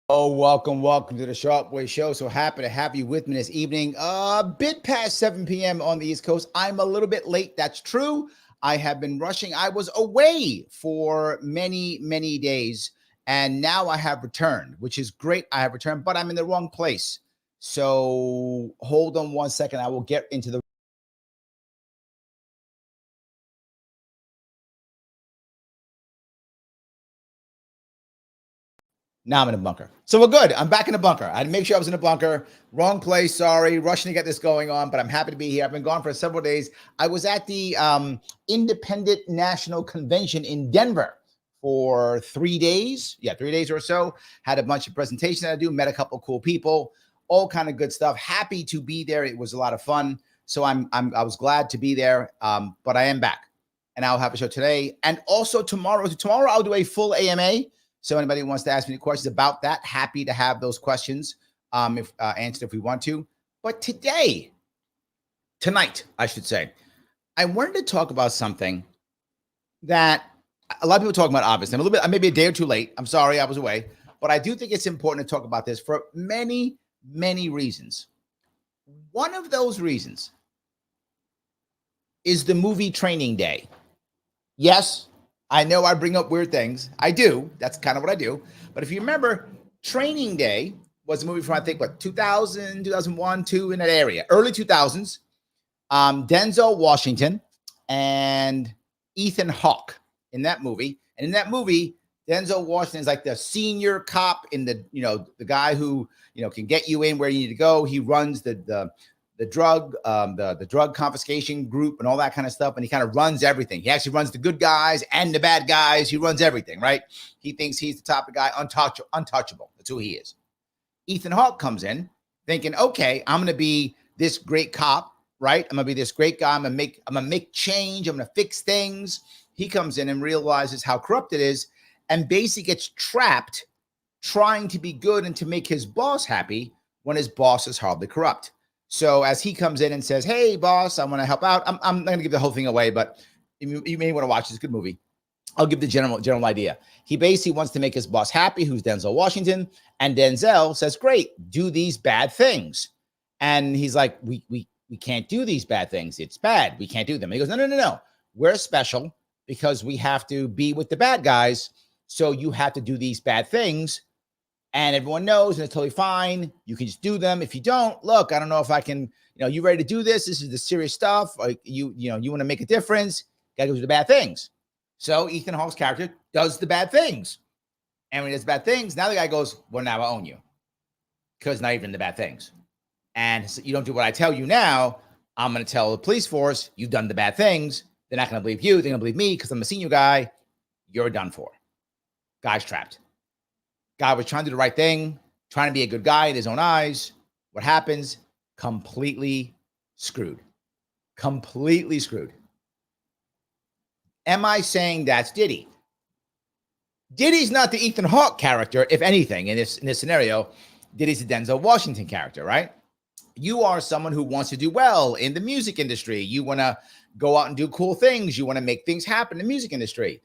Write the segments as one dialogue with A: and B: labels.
A: Oh, welcome to the Sharpe Way show. So happy to have you with me this evening. A bit past 7 p.m. on the East Coast. I'm a little bit late. That's true. I have been rushing. I was away for many days, and now I have returned, which is great. I have returned, but I'm in the wrong place. So hold on one second. I will get into the Now I'm in a bunker. So we're good. I'm back in the bunker. I had to make sure I was in a bunker. Wrong place. Sorry. Rushing to get this going on, but I'm happy to be here. I've been gone for several days. I was at the Independent National Convention in Denver for 3 days. Yeah, 3 days or so. Had a bunch of presentations that I do. Met a couple cool people. All kind of good stuff. Happy to be there. It was a lot of fun. So I was glad to be there. But I am back, and I'll have a show today and also tomorrow. Tomorrow I'll do a full AMA. So anybody who wants to ask me questions about that, happy to have those questions if answered if we want to. But tonight, I should say, I wanted to talk about something that a lot of people talk about, obviously. I'm maybe a day or two late. I'm sorry, I was away. But I do think it's important to talk about this for many reasons. One of those reasons is the movie Training Day. Yes, I know I bring up weird things. I do. That's kind of what I do. But if you remember, Training Day was a movie from, I think, 2000, 2001, 2 in that area. Early 2000s. Denzel Washington and Ethan Hawke in that movie. And in that movie, Denzel Washington is like the senior cop in the guy who, can get you in where you need to go. He runs the drug confiscation group and all that kind of stuff. And he kind of runs everything. He actually runs the good guys and the bad guys. He runs everything, right? He thinks he's the top of the guy, untouchable. That's who he is. Ethan Hawke comes in thinking, okay, I'm going to be this great cop, right? I'm going to be this great guy. I'm going to make change. I'm going to fix things. He comes in and realizes how corrupt it is and basically gets trapped trying to be good and to make his boss happy when his boss is horribly corrupt. So as he comes in and says, hey, boss, I want to help out. I'm not going to give the whole thing away, but you may want to watch this. It's a good movie. I'll give the general idea. He basically wants to make his boss happy, who's Denzel Washington. And Denzel says, great, do these bad things. And he's like, we can't do these bad things. It's bad. We can't do them. And he goes, no. We're special because we have to be with the bad guys. So you have to do these bad things. And everyone knows, and it's totally fine. You can just do them. If you don't, look, I don't know if I can, you ready to do this? This is the serious stuff. Like you want to make a difference. Gotta go do the bad things. So Ethan Hawke's character does the bad things. And when he does bad things, now the guy goes, well, now I own you. Because now you've done the bad things. And so you don't do what I tell you now. I'm going to tell the police force, you've done the bad things. They're not going to believe you. They're going to believe me because I'm a senior guy. You're done for. Guy's trapped. Guy was trying to do the right thing, trying to be a good guy in his own eyes. What happens? Completely screwed. Completely screwed. Am I saying that's Diddy? Diddy's not the Ethan Hawke character, if anything, in this scenario. Diddy's the Denzel Washington character, right? You are someone who wants to do well in the music industry. You want to go out and do cool things. You want to make things happen in the music industry.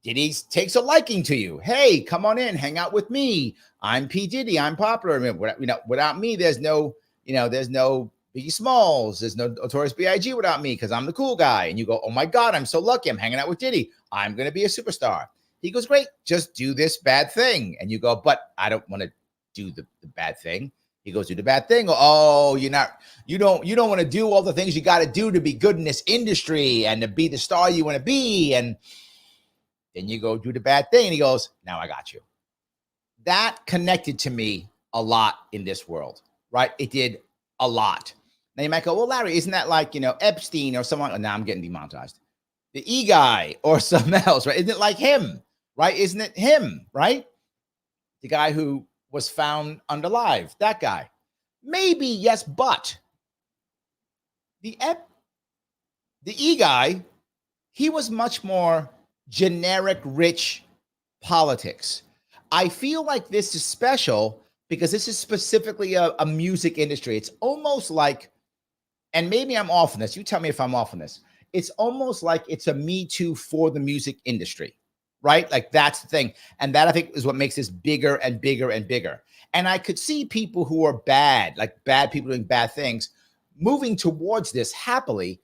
A: Diddy takes a liking to you. Hey, come on in, hang out with me. I'm P-Diddy. I'm popular. I mean, without me, there's no Biggie Smalls. There's no Notorious B.I.G. without me because I'm the cool guy. And you go, oh my God, I'm so lucky. I'm hanging out with Diddy. I'm going to be a superstar. He goes, great, just do this bad thing. And you go, but I don't want to do the bad thing. He goes, do the bad thing. Oh, you don't want to do all the things you got to do to be good in this industry and to be the star you want to be. And then you go do the bad thing. And he goes, now I got you. That connected to me a lot in this world, right? It did a lot. Now you might go, well, Larry, isn't that like, Epstein or someone? Oh, now I'm getting demonetized. The E guy or something else, right? Isn't it like him, right? Isn't it him, right? The guy who was found unalive, that guy. Maybe, yes, but the E guy He was much more generic, rich politics. I feel like this is special because this is specifically a music industry. It's almost like, and maybe I'm off on this. You tell me if I'm off on this. It's almost like it's a Me Too for the music industry, right? Like that's the thing. And that I think is what makes this bigger and bigger and bigger. And I could see people who are bad, like bad people doing bad things, moving towards this happily.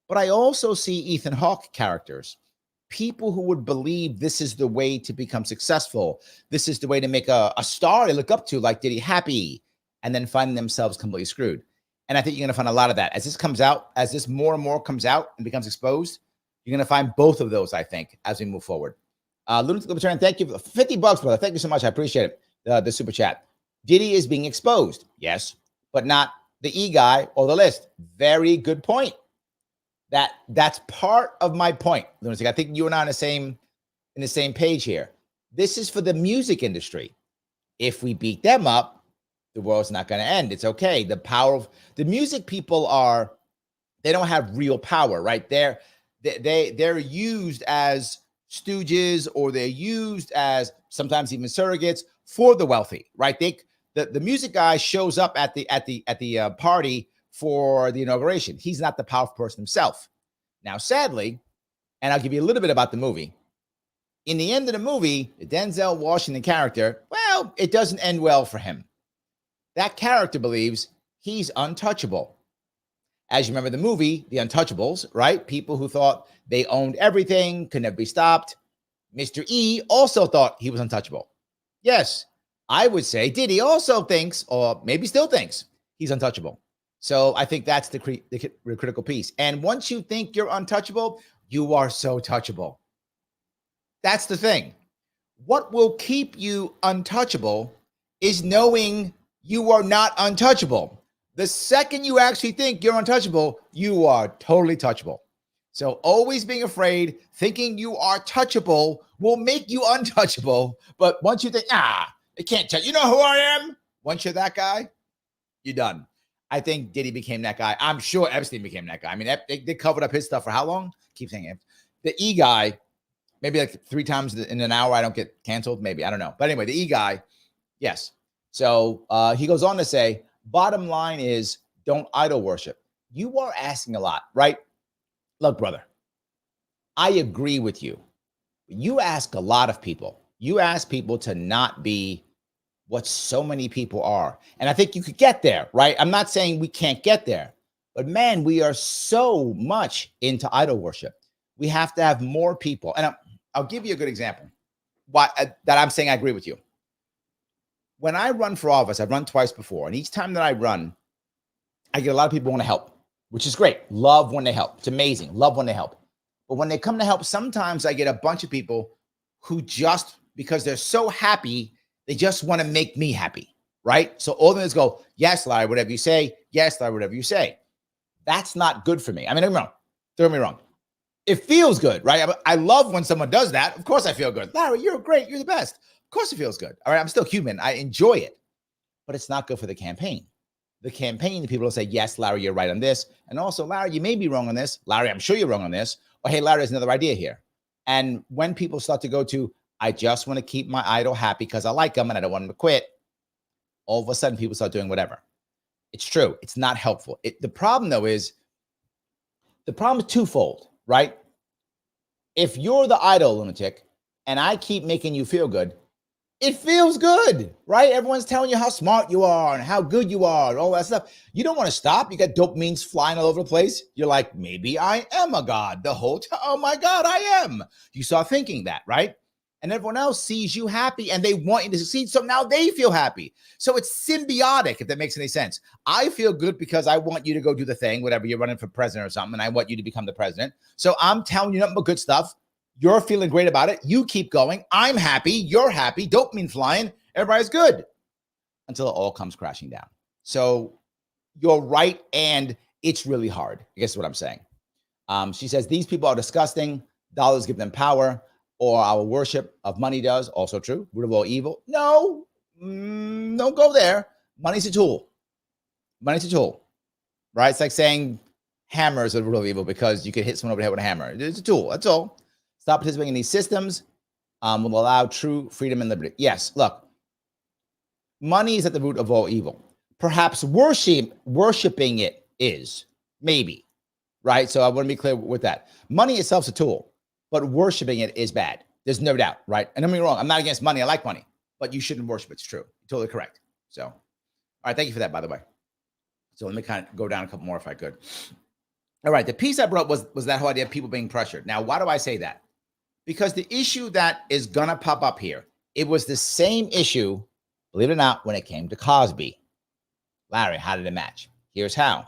A: But I also see Ethan Hawke characters, people who would believe this is the way to become successful. This is the way to make a star they look up to, like Diddy, happy, and then finding themselves completely screwed. And I think you're going to find a lot of that as this comes out, as this more and more comes out and becomes exposed. You're going to find both of those, I think, as we move forward. Lunatic Libertarian, thank you for $50, brother. Thank you so much. I appreciate it. The super chat. Diddy is being exposed, yes, but not the E guy or the list. Very good point. That's part of my point, Lunatic. I think you and I are in the same page here. This is for the music industry. If we beat them up, the world's not going to end. It's okay. The power of the music people they don't have real power, right? They're used as stooges, or they're used as sometimes even surrogates for the wealthy, right? The music guy shows up at the party for the inauguration. He's not the powerful person himself. Now, sadly, and I'll give you a little bit about the movie. In the end of the movie, the Denzel Washington character, well, it doesn't end well for him. That character believes he's untouchable. As you remember the movie, The Untouchables, right? People who thought they owned everything, could never be stopped. Mr. E also thought he was untouchable. Yes, I would say Diddy also thinks, or maybe still thinks, he's untouchable. So I think that's the critical piece. And once you think you're untouchable, you are so touchable. That's the thing. What will keep you untouchable is knowing you are not untouchable. The second you actually think you're untouchable, you are totally touchable. So always being afraid, thinking you are touchable will make you untouchable. But once you think, it can't touch, you know who I am? Once you're that guy, you're done. I think Diddy became that guy. I'm sure Epstein became that guy. I mean, they covered up his stuff for how long? Keep saying it. The E guy, maybe like 3 times in an hour, I don't get canceled. Maybe, I don't know. But anyway, the E guy, yes. So he goes on to say, bottom line is don't idol worship. You are asking a lot, right? Look, brother, I agree with you. You ask a lot of people. You ask people to not be what so many people are. And I think you could get there, right? I'm not saying we can't get there, but man, we are so much into idol worship. We have to have more people. And I'll give you a good example that I'm saying I agree with you. When I run for office, I've run twice before. And each time that I run, I get a lot of people who want to help, which is great. Love when they help. It's amazing. Love when they help. But when they come to help, sometimes I get a bunch of people who just, because they're so happy, they just want to make me happy, right? So all of them is go, yes, Larry, whatever you say. Yes, Larry, whatever you say. That's not good for me. I mean, don't get me wrong. It feels good, right? I love when someone does that. Of course I feel good. Larry, you're great. You're the best. Of course it feels good. All right, I'm still human. I enjoy it. But it's not good for the campaign. The campaign, the people will say, yes, Larry, you're right on this. And also, Larry, you may be wrong on this. Larry, I'm sure you're wrong on this. Or, hey, Larry, there's another idea here. And when people start to go to, I just want to keep my idol happy because I like him and I don't want him to quit, all of a sudden people start doing whatever. It's true. It's not helpful. The problem, though, is twofold, right? If you're the idol, lunatic, and I keep making you feel good, it feels good, right? Everyone's telling you how smart you are and how good you are and all that stuff. You don't want to stop. You got dopamines flying all over the place. You're like, maybe I am a god the whole time. Oh my God, I am. You start thinking that, right? And everyone else sees you happy and they want you to succeed. So now they feel happy. So it's symbiotic, if that makes any sense. I feel good because I want you to go do the thing, whatever, you're running for president or something, and I want you to become the president. So I'm telling you nothing but good stuff. You're feeling great about it. You keep going. I'm happy. You're happy. Dopamine flying. Everybody's good until it all comes crashing down. So you're right. And it's really hard. I guess is what I'm saying. She says, these people are disgusting. Dollars give them power, or our worship of money does. Also true. Root of all evil. No, don't go there. Money's a tool. Money's a tool, right? It's like saying hammers are real evil because you can hit someone over the head with a hammer. It's a tool. That's all. Stop participating in these systems will allow true freedom and liberty. Yes, look, money is at the root of all evil. Perhaps worshiping it is, maybe, right? So I want to be clear with that. Money itself is a tool, but worshiping it is bad. There's no doubt, right? And don't get me wrong, I'm not against money. I like money, but you shouldn't worship it. It's true. You're totally correct. So, all right, thank you for that, by the way. So let me kind of go down a couple more if I could. All right, the piece I brought was that whole idea of people being pressured. Now, why do I say that? Because the issue that is going to pop up here, it was the same issue, believe it or not, when it came to Cosby. Larry, how did it match? Here's how.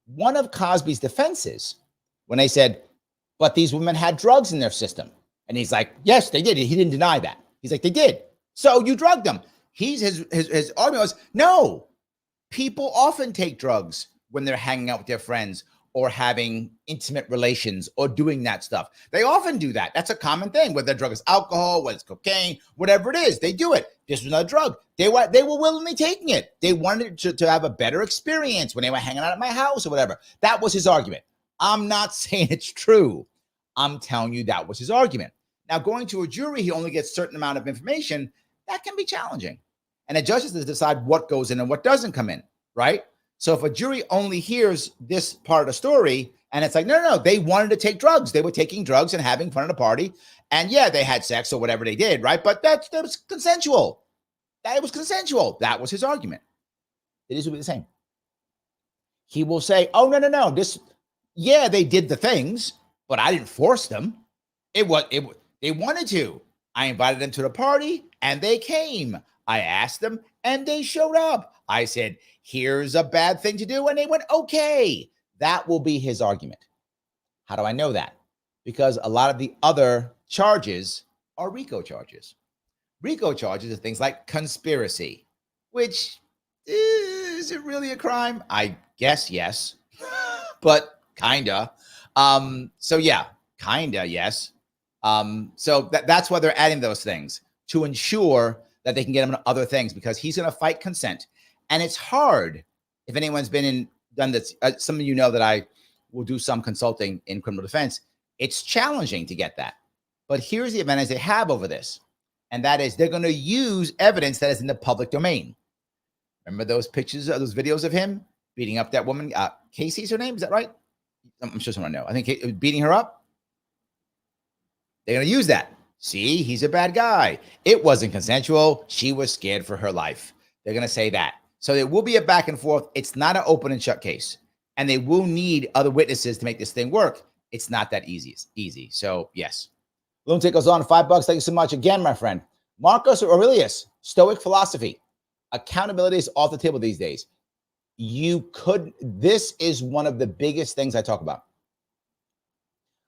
A: One of Cosby's defenses, when they said, but these women had drugs in their system. And he's like, yes, they did. He didn't deny that. He's like, they did. So you drugged them. His argument was, no, people often take drugs when they're hanging out with their friends or having intimate relations or doing that stuff. They often do that. That's a common thing, whether the drug is alcohol, whether it's cocaine, whatever it is, they do it. This was another drug. They were willingly taking it. They wanted to have a better experience when they were hanging out at my house or whatever. That was his argument. I'm not saying it's true. I'm telling you that was his argument. Now, going to a jury, he only gets a certain amount of information. That can be challenging. And a judge has to decide what goes in and what doesn't come in, right? So if a jury only hears this part of the story and it's like, no, they wanted to take drugs. They were taking drugs and having fun at a party. And yeah, they had sex or whatever they did, right? But that was consensual. That was consensual. That was his argument. It is will be the same. He will say, oh, no. Yeah, they did the things, but I didn't force them. They wanted to. I invited them to the party and they came. I asked them and they showed up. I said, here's a bad thing to do. And they went, okay. That will be his argument. How do I know that? Because a lot of the other charges are RICO charges. RICO charges are things like conspiracy, which is it really a crime? I guess yes, but kinda. So yeah, kinda yes. So that's why they're adding those things to ensure that they can get him on other things, because he's going to fight consent. And it's hard. If anyone's done this, some of you know that I will do some consulting in criminal defense. It's challenging to get that. But here's the advantage they have over this. And that is they're going to use evidence that is in the public domain. Remember those pictures, those videos of him beating up that woman? Casey's her name. Is that right? I'm sure someone knows. I think beating her up. They're going to use that. See, he's a bad guy. It wasn't consensual. She was scared for her life. They're going to say that. So there will be a back and forth. It's not an open and shut case. And they will need other witnesses to make this thing work. It's not that easy. So, yes. Lunatic goes on. $5. Thank you so much again, my friend. Marcus Aurelius, Stoic philosophy. Accountability is off the table these days. This is one of the biggest things I talk about.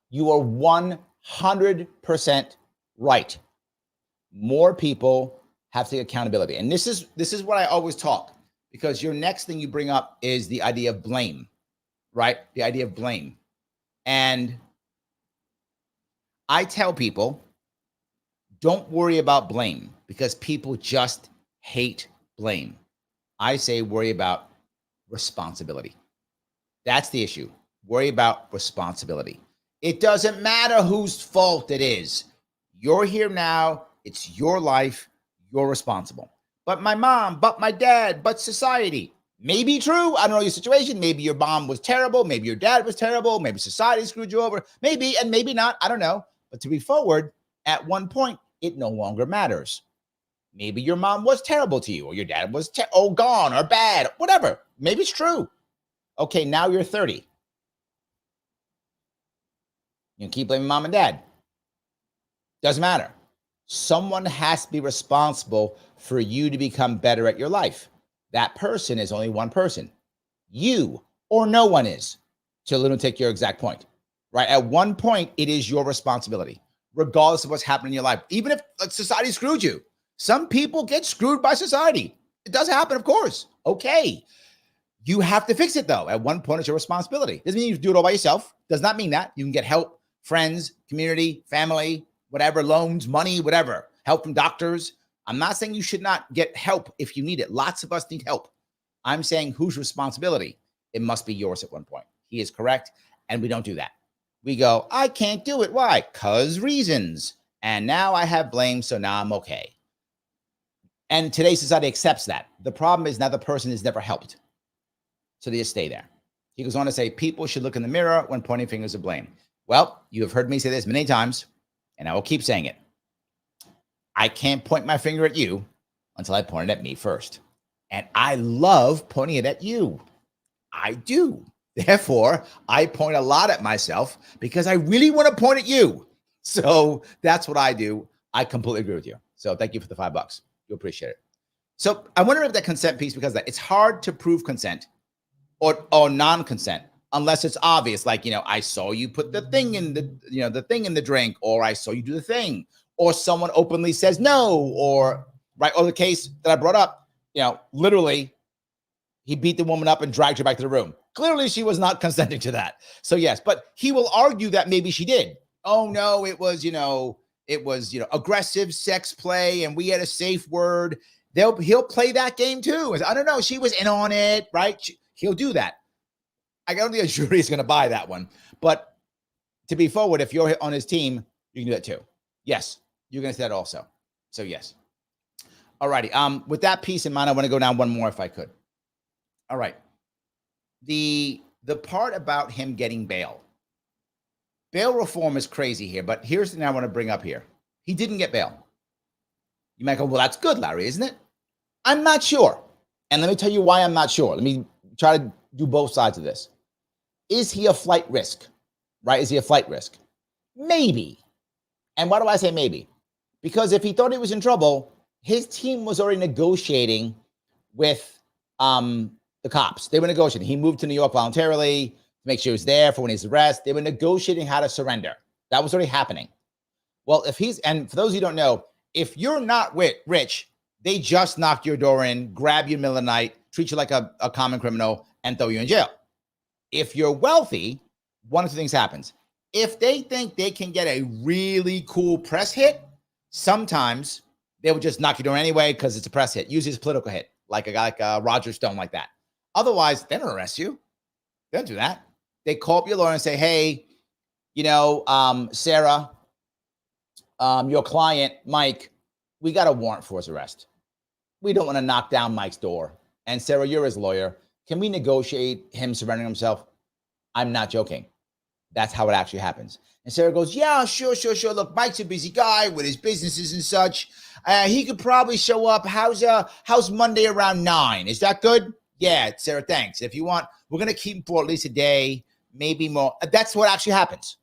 A: You are 100% right. More people have to take accountability. And this is what I always talk, because your next thing you bring up is the idea of blame, right? The idea of blame. And I tell people, don't worry about blame, because people just hate blame. I say worry about responsibility. That's the issue. Worry about responsibility. It doesn't matter whose fault it is. You're here now. It's your life. You're responsible. But my mom, but my dad, but society. Maybe true. I don't know your situation. Maybe your mom was terrible. Maybe your dad was terrible. Maybe society screwed you over. Maybe, and maybe not. I don't know. But to be forward, at one point, it no longer matters. Maybe your mom was terrible to you, or your dad was gone or bad, whatever. Maybe it's true. Okay, now you're 30. You can keep blaming mom and dad. Doesn't matter. Someone has to be responsible for you to become better at your life. That person is only one person. You or no one is. To Lunatic, your exact point. Right? At one point, it is your responsibility, regardless of what's happening in your life. Even if society screwed you. Some people get screwed by society. It does happen, of course. Okay. You have to fix it, though. At one point, it's your responsibility. Doesn't mean you do it all by yourself. Does not mean that. You can get help, friends, community, family, whatever, loans, money, whatever. Help from doctors. I'm not saying you should not get help if you need it. Lots of us need help. I'm saying whose responsibility? It must be yours at one point. He is correct. And we don't do that. We go, I can't do it. Why? Because reasons. And now I have blame, so now I'm okay. And today's society accepts that. The problem is now the person is never helped. So they just stay there. He goes on to say, people should look in the mirror when pointing fingers of blame. Well, you have heard me say this many times, and I will keep saying it. I can't point my finger at you until I point it at me first. And I love pointing it at you. I do. Therefore, I point a lot at myself because I really want to point at you. So that's what I do. I completely agree with you. So thank you for the $5. You'll appreciate it. So I wonder if that consent piece, because it's hard to prove consent or non-consent unless it's obvious. Like, I saw you put the thing in the thing in the drink, or I saw you do the thing, or someone openly says no, or the case that I brought up, literally he beat the woman up and dragged her back to the room. Clearly she was not consenting to that. So yes, but he will argue that maybe she did. Oh no, it was aggressive sex play and we had a safe word. He'll play that game too. I don't know, she was in on it, right? He'll do that. I don't think a jury is going to buy that one. But to be forward, if you're on his team, you can do that too. Yes, you're going to say that also. So yes. All righty. With that piece in mind, I want to go down one more if I could. All right. The part about him getting bail. Bail reform is crazy here, but here's the thing I want to bring up here. He didn't get bail. You might go, well, that's good, Larry, isn't it? I'm not sure. And let me tell you why I'm not sure. Let me try to do both sides of this. Is he a flight risk? Right? Is he a flight risk? Maybe. And why do I say maybe? Because if he thought he was in trouble, his team was already negotiating with the cops. They were negotiating. He moved to New York voluntarily to make sure he was there for when he's arrested. They were negotiating how to surrender. That was already happening. Well, and for those who don't know, if you're not rich, they just knock your door in, grab you in the middle of the night, treat you like a common criminal, and throw you in jail. If you're wealthy, one of two things happens. If they think they can get a really cool press hit, sometimes they will just knock your door anyway because it's a press hit. Usually it's a political hit, like a guy like Roger Stone, like that. Otherwise, they don't arrest you. They don't do that. They call up your lawyer and say, hey, Sarah, your client, Mike, we got a warrant for his arrest. We don't want to knock down Mike's door. And Sarah, you're his lawyer. Can we negotiate him surrendering himself? I'm not joking. That's how it actually happens. And Sarah goes, yeah, sure. Look, Mike's a busy guy with his businesses and such. He could probably show up. How's Monday around 9? Is that good? Yeah, Sarah, thanks. If you want, we're going to keep him for at least a day, maybe more. That's what actually happens.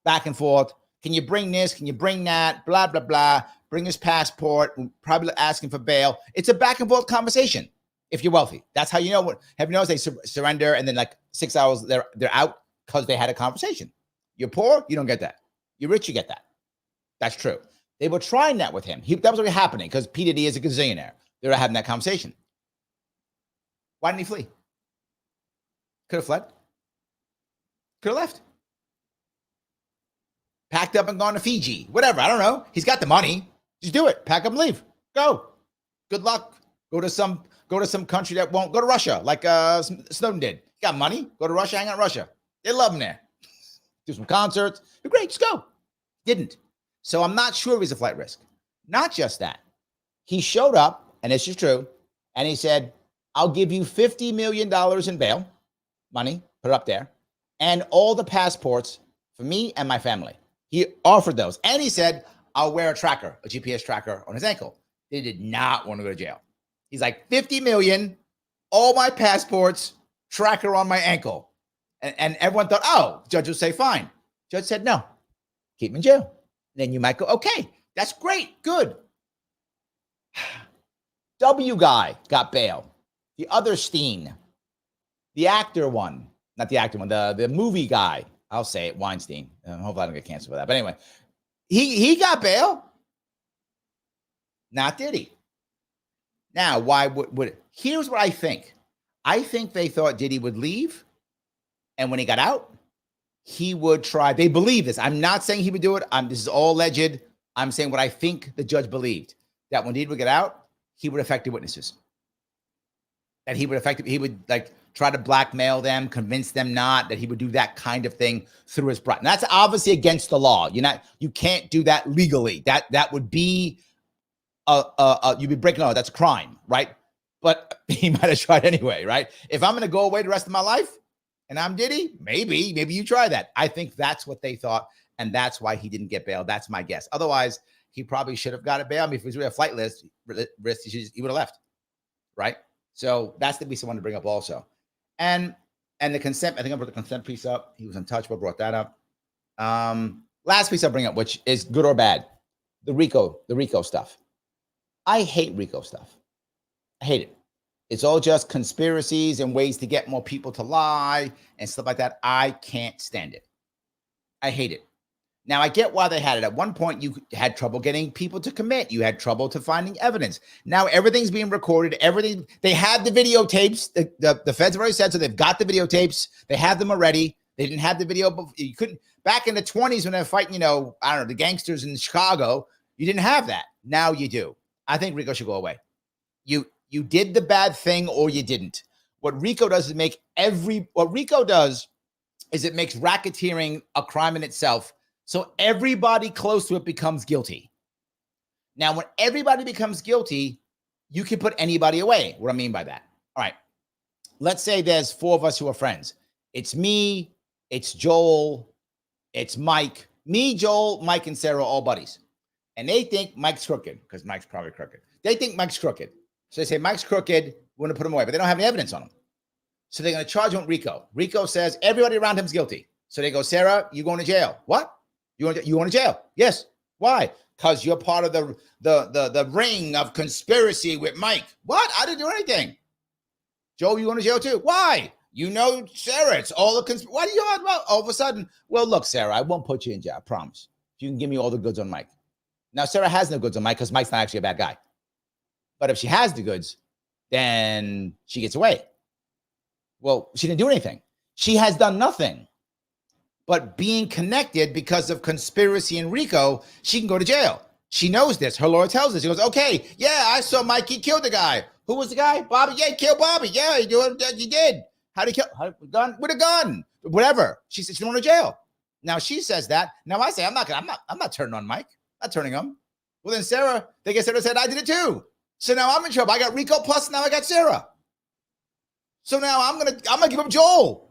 A: Back and forth. Can you bring this? Can you bring that? Blah, blah, blah. Bring his passport. Probably asking for bail. It's a back and forth conversation if you're wealthy. That's how you know what. Have you noticed they surrender and then like 6 hours they're out because they had a conversation. You're poor, you don't get that. You're rich, you get that. That's true. They were trying that with him. That was already happening because P-Diddy is a gazillionaire. They were having that conversation. Why didn't he flee? Could have fled. Could have left. Packed up and gone to Fiji. Whatever. I don't know. He's got the money. Just do it. Pack up and leave. Go. Good luck. Go to some country that won't. Go to Russia, like Snowden did. He got money. Go to Russia. Hang out in Russia. They love him there. Do some concerts. Be great. Just go. Didn't. So I'm not sure he's a flight risk. Not just that. He showed up, and this is true, and he said, I'll give you $50 million in bail, money, put it up there, and all the passports for me and my family. He offered those. And he said, I'll wear a tracker, a GPS tracker on his ankle. They did not want to go to jail. He's like, 50 million, all my passports, tracker on my ankle. And everyone thought, oh, judge will say fine. Judge said, no, keep him in jail. Then you might go, okay, that's great, good. W guy got bail. The other Stein, the actor one, not the actor one, the movie guy. I'll say it, Weinstein. Hopefully I don't get canceled for that. But anyway, he got bail. Not Diddy. Now, why would here's what I think. I think they thought Diddy would leave. And when he got out, he would try. They believe this. I'm not saying he would do it. This is all alleged. I'm saying what I think the judge believed. That when Diddy would get out, he would affect the witnesses. that he would he would like try to blackmail them, convince them not, that he would do that kind of thing through his bride. That's obviously against the law. You can't do that legally. That would be you'd be breaking law. That's a crime, right? But he might have tried anyway, right? If I'm going to go away the rest of my life and I'm Diddy, maybe you try that. I think that's what they thought, and that's why he didn't get bail. That's my guess. Otherwise, he probably should have got a bail. I mean, if he was really a flight risk, he would have left, right? So that's the piece I wanted to bring up also. And the consent, I think I brought the consent piece up. He was untouchable, brought that up. Last piece I'll bring up, which is good or bad, the RICO stuff. I hate RICO stuff. I hate it. It's all just conspiracies and ways to get more people to lie and stuff like that. I can't stand it. I hate it. Now, I get why they had it. At one point, you had trouble getting people to commit. You had trouble to finding evidence. Now, everything's being recorded. They had the videotapes. The feds have already said, so they've got the videotapes. They have them already. They didn't have the video before. You couldn't. Back in the 20s when they were fighting, I don't know, the gangsters in Chicago, you didn't have that. Now you do. I think RICO should go away. You did the bad thing or you didn't. What RICO does is it makes racketeering a crime in itself. So everybody close to it becomes guilty. Now, when everybody becomes guilty, you can put anybody away. What do I mean by that? All right. Let's say there's 4 of us who are friends. It's me, it's Joel, it's Mike. Me, Joel, Mike, and Sarah are all buddies. And they think Mike's crooked because Mike's probably crooked. They think Mike's crooked. So they say, Mike's crooked, we're going to put him away. But they don't have any evidence on him. So they're going to charge him with RICO. RICO says everybody around him is guilty. So they go, Sarah, you going to jail. What? You going to jail? Yes. Why? Because you're part of the ring of conspiracy with Mike. What? I didn't do anything. Joe, you going to jail too? Why? Sarah, it's all the what are you on about? All of a sudden, well, look, Sarah, I won't put you in jail. I promise. You can give me all the goods on Mike. Now, Sarah has no goods on Mike because Mike's not actually a bad guy. But if she has the goods, then she gets away. Well, she didn't do anything. She has done nothing. But being connected because of conspiracy and RICO, she can go to jail. She knows this. Her lawyer tells us. She goes, okay, yeah, I saw Mikey kill the guy. Who was the guy? Bobby. Yeah, he killed Bobby. Yeah, he did. How did he kill? Gun with a gun. Whatever. She said she's going to jail. Now she says that. Now I say I'm not turning on Mike. I'm not turning him. Well, then Sarah said I did it too. So now I'm in trouble. I got RICO plus now I got Sarah. So now I'm gonna give up Joel.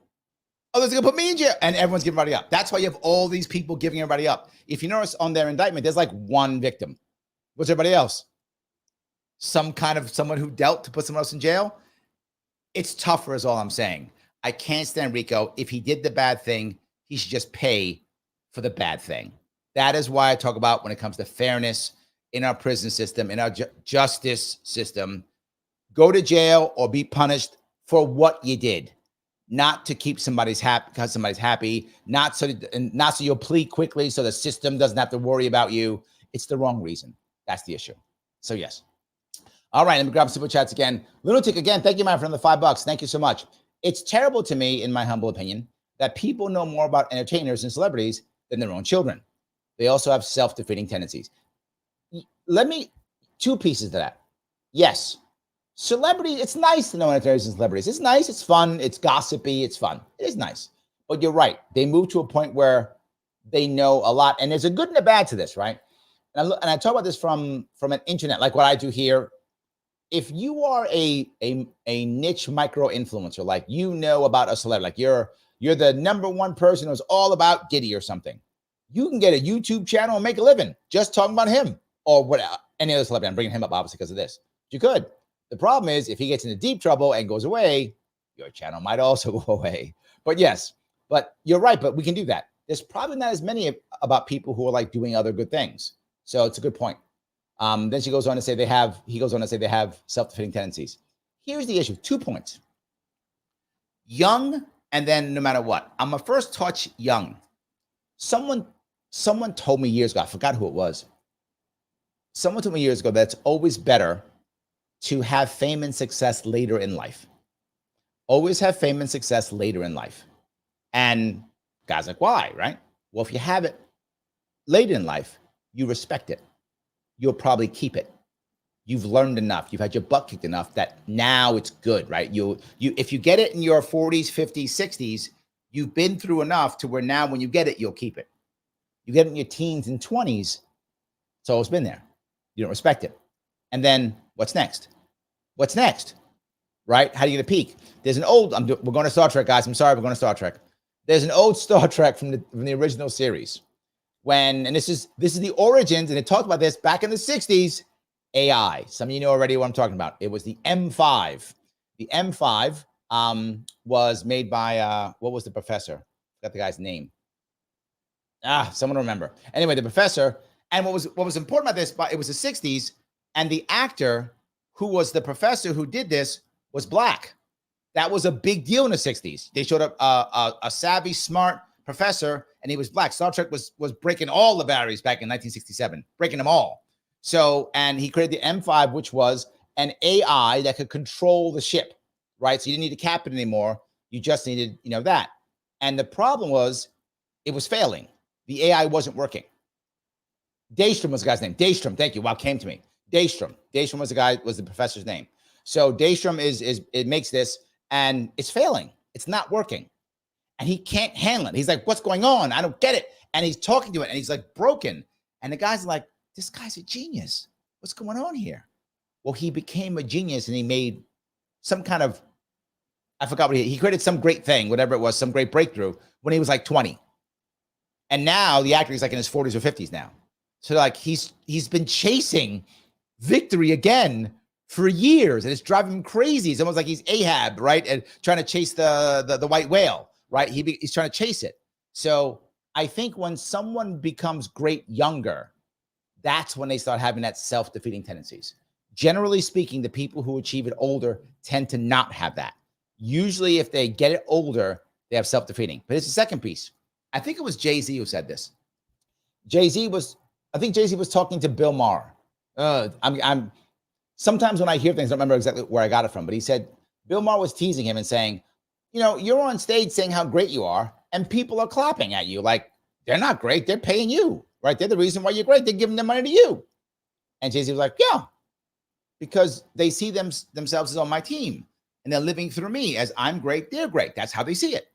A: Others are gonna put me in jail, and everyone's giving everybody up. That's why you have all these people giving everybody up. If you notice on their indictment, there's like one victim. What's everybody else? Someone who dealt to put someone else in jail. It's tougher, is all I'm saying. I can't stand RICO. If he did the bad thing, he should just pay for the bad thing. That is why I talk about when it comes to fairness in our prison system, in our justice system, go to jail or be punished for what you did, not to keep somebody's happy because somebody's happy, not so you'll plead quickly so the system doesn't have to worry about you. It's the wrong reason. That's the issue. So yes. All right, let me grab super chats again. Lunatic again, thank you, my friend, for the $5. Thank you so much. It's terrible to me, in my humble opinion, that people know more about entertainers and celebrities than their own children. They also have self-defeating tendencies. Two pieces to that. Yes, celebrity, it's nice to know entertainers and celebrities. It's nice, it's fun, it's gossipy, it's fun. It is nice. But you're right. They move to a point where they know a lot. And there's a good and a bad to this, right? And I talk about this from an internet, like what I do here. If you are a niche micro influencer, like you know about a celebrity, like you're the number one person who's all about Diddy or something, you can get a YouTube channel and make a living just talking about him or what any other celebrity. I'm bringing him up obviously because of this. You could. The problem is if he gets into deep trouble and goes away, your channel might also go away. But yes, but you're right. But we can do that. There's probably not as many about people who are like doing other good things. So it's a good point. Then he goes on to say they have self-defeating tendencies. Here's the issue. 2 points. Young, and then no matter what. I'm a first touch young. Someone told me years ago, I forgot who it was. Someone told me years ago that it's always better to have fame and success later in life. Always have fame and success later in life. And guys like, why, right? Well, if you have it later in life, you respect it. You'll probably keep it. you've learned enough, you've had your butt kicked enough that now it's good, right? If you get it in your 40s, 50s, 60s, you've been through enough to where now when you get it, you'll keep it. You get it in your teens and 20s, it's always been there. You don't respect it. And then what's next? What's next? Right? How do you get a peak? There's an old, we're going to Star Trek, guys. I'm sorry, we're going to Star Trek. There's an old Star Trek from the original series. And this is the origins, and it talked about this back in the 60s, AI. Some of you know already what I'm talking about. It was the M5. The M5 was made by, what was the professor? I forgot the guy's name. Someone remember. Anyway, the professor, and what was important about this, but it was the 60s, and the actor who was the professor who did this was black. That was a big deal in the 60s. They showed up a savvy, smart professor, and he was black. Star Trek was breaking all the barriers back in 1967, breaking them all. So, and he created the M5, which was an AI that could control the ship, right? So you didn't need a captain anymore. You just needed, that. And the problem was it was failing. The AI wasn't working. Daystrom was the guy's name. Daystrom, thank you. Wow, came to me. Daystrom. Daystrom was the professor's name. So Daystrom it makes this, and it's failing. It's not working. And he can't handle it. He's like, what's going on? I don't get it. And he's talking to it, and he's like broken. And the guy's like, this guy's a genius. What's going on here? Well, he became a genius, and he made some kind of, I forgot what he created some great thing, whatever it was, some great breakthrough when he was like 20. And now the actor is like in his 40s or 50s now. So like he's been chasing victory again for years, and it's driving him crazy. It's almost like he's Ahab, right? And trying to chase the white whale, right? He's trying to chase it. So I think when someone becomes great younger, that's when they start having that self-defeating tendencies. Generally speaking, the people who achieve it older tend to not have that. Usually if they get it older, they have self-defeating. But it's the second piece. I think it was Jay-Z who said this. Jay-Z was talking to Bill Maher. I'm sometimes when I hear things, I don't remember exactly where I got it from, but he said Bill Maher was teasing him and saying, you're on stage saying how great you are, and people are clapping at you like they're not great. They're paying you, right? They're the reason why you're great. They're giving their money to you. And Jay-Z was like, yeah, because they see themselves as on my team, and they're living through me as I'm great. They're great. That's how they see it.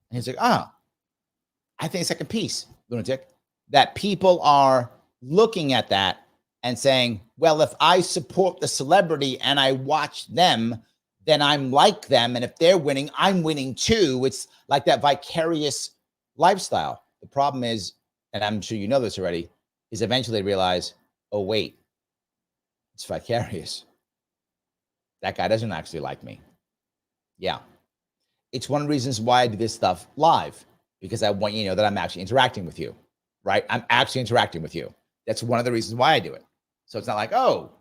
A: And he's like, I think second piece, lunatic, that people are looking at that and saying, well, if I support the celebrity and I watch them, then I'm like them. And if they're winning, I'm winning too. It's like that vicarious lifestyle. The problem is, and I'm sure you know this already, is eventually they realize, oh, wait, it's vicarious. That guy doesn't actually like me. Yeah. It's one of the reasons why I do this stuff live, because I want you to know that I'm actually interacting with you, right? I'm actually interacting with you. That's one of the reasons why I do it. So it's not like, oh,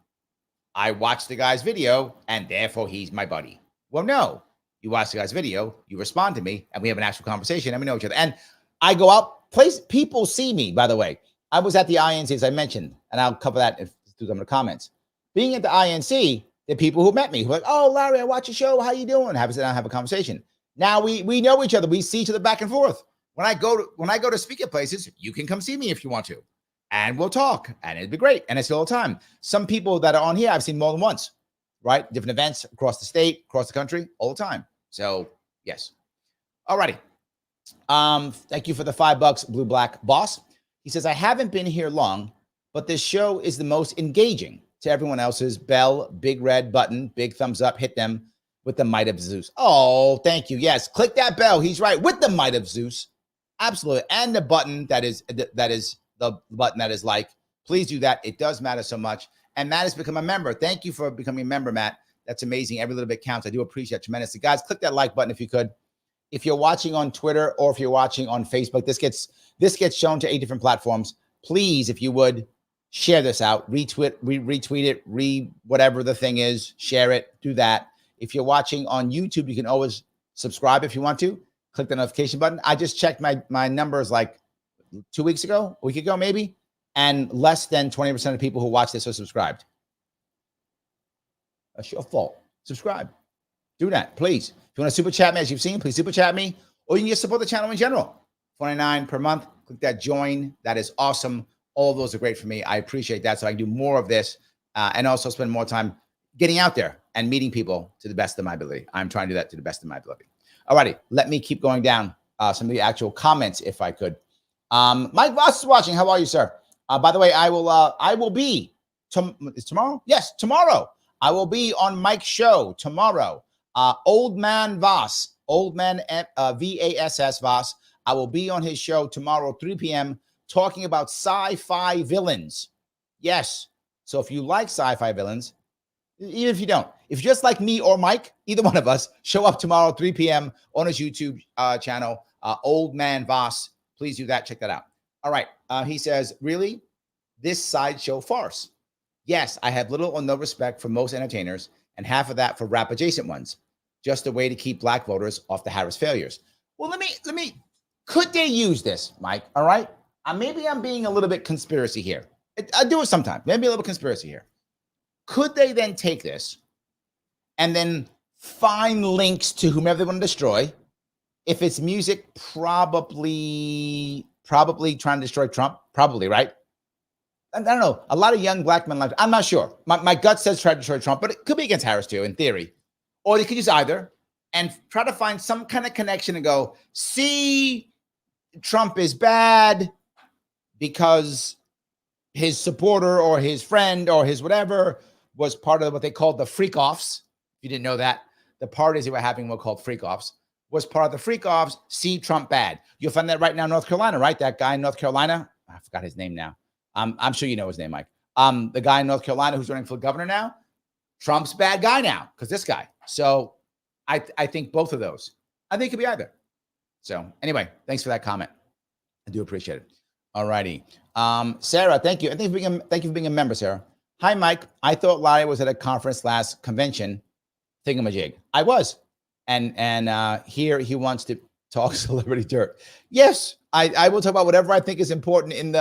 A: I watched the guy's video and therefore he's my buddy. Well, no, you watch the guy's video, you respond to me, and we have an actual conversation, and we know each other. And I go out, people see me, by the way. I was at the INC, as I mentioned, and I'll cover that through some of the comments. Being at the INC, the people who met me, who are like, oh, Larry, I watch your show. How you doing? Have a sit down, have a conversation. Now we know each other. We see each other back and forth. When I go to speak at places, you can come see me if you want to, and we'll talk, and it'd be great. And I see all the time. Some people that are on here, I've seen more than once, right? Different events across the state, across the country, all the time. So yes. All righty. Thank you for the $5, Blue Black Boss. He says, I haven't been here long, but this show is the most engaging to everyone else's. Bell, big red button, big thumbs up, hit them with the might of Zeus. Oh, thank you. Yes, click that bell. He's right, with the might of Zeus. Absolutely. And the button that is the button that is like, please do that. It does matter so much. And Matt has become a member. Thank you for becoming a member, Matt. That's amazing. Every little bit counts. I do appreciate it tremendously. Guys, click that like button if you could. If you're watching on Twitter or if you're watching on Facebook, this gets shown to 8 different platforms. Please, if you would, share this out, retweet it, whatever the thing is, share it, do that. If you're watching on YouTube, you can always subscribe if you want to. Click the notification button. I just checked my numbers like 2 weeks ago, a week ago maybe, and less than 20% of people who watch this are subscribed. That's your fault. Subscribe. Do that, please. If you want to super chat me, as you've seen, please super chat me, or you can just support the channel in general. $29 per month. Click that join. That is awesome. All of those are great for me. I appreciate that, so I can do more of this and also spend more time getting out there and meeting people to the best of my ability. I'm trying to do that to the best of my ability. All righty, let me keep going down some of the actual comments if I could. Mike Voss is watching. How are you, sir? By the way, I will be is tomorrow? Yes, tomorrow. I will be on Mike's show tomorrow. Old Man Voss, Old Man VASS Voss. I will be on his show tomorrow, 3 p.m., talking about sci-fi villains. Yes. So if you like sci-fi villains, even if you don't, if you're just like me or Mike, either one of us, show up tomorrow, 3 p.m. on his YouTube channel, Old Man Voss. Please do that. Check that out. All right. He says, really? This sideshow farce? Yes, I have little or no respect for most entertainers, and half of that for rap adjacent ones. Just a way to keep black voters off the Harris failures. Well, let me. Could they use this, Mike? All right. Maybe I'm being a little bit conspiracy here. I do it sometimes. Maybe a little conspiracy here. Could they then take this and then find links to whomever they want to destroy? If it's music, probably trying to destroy Trump. Probably, right? I don't know. A lot of young black men like, I'm not sure. My gut says try to destroy Trump, but it could be against Harris too, in theory. Or they could use either and try to find some kind of connection and go, see, Trump is bad because his supporter or his friend or his whatever was part of what they called the freak-offs. If you didn't know that, the parties they were having were called freak-offs. Was part of the freak-offs, see Trump bad. You'll find that right now in North Carolina, right? That guy in North Carolina, I forgot his name now. I'm sure you know his name, Mike. The guy in North Carolina who's running for governor now, Trump's bad guy now because this guy. So I think both of those. I think it could be either. So anyway, thanks for that comment. I do appreciate it. All righty. Sarah, thank you. Thank you for being a member, Sarah. Hi, Mike. I thought Larry was at a conference last convention, thingamajig. I was. And here he wants to talk celebrity dirt. Yes, I will talk about whatever I think is important in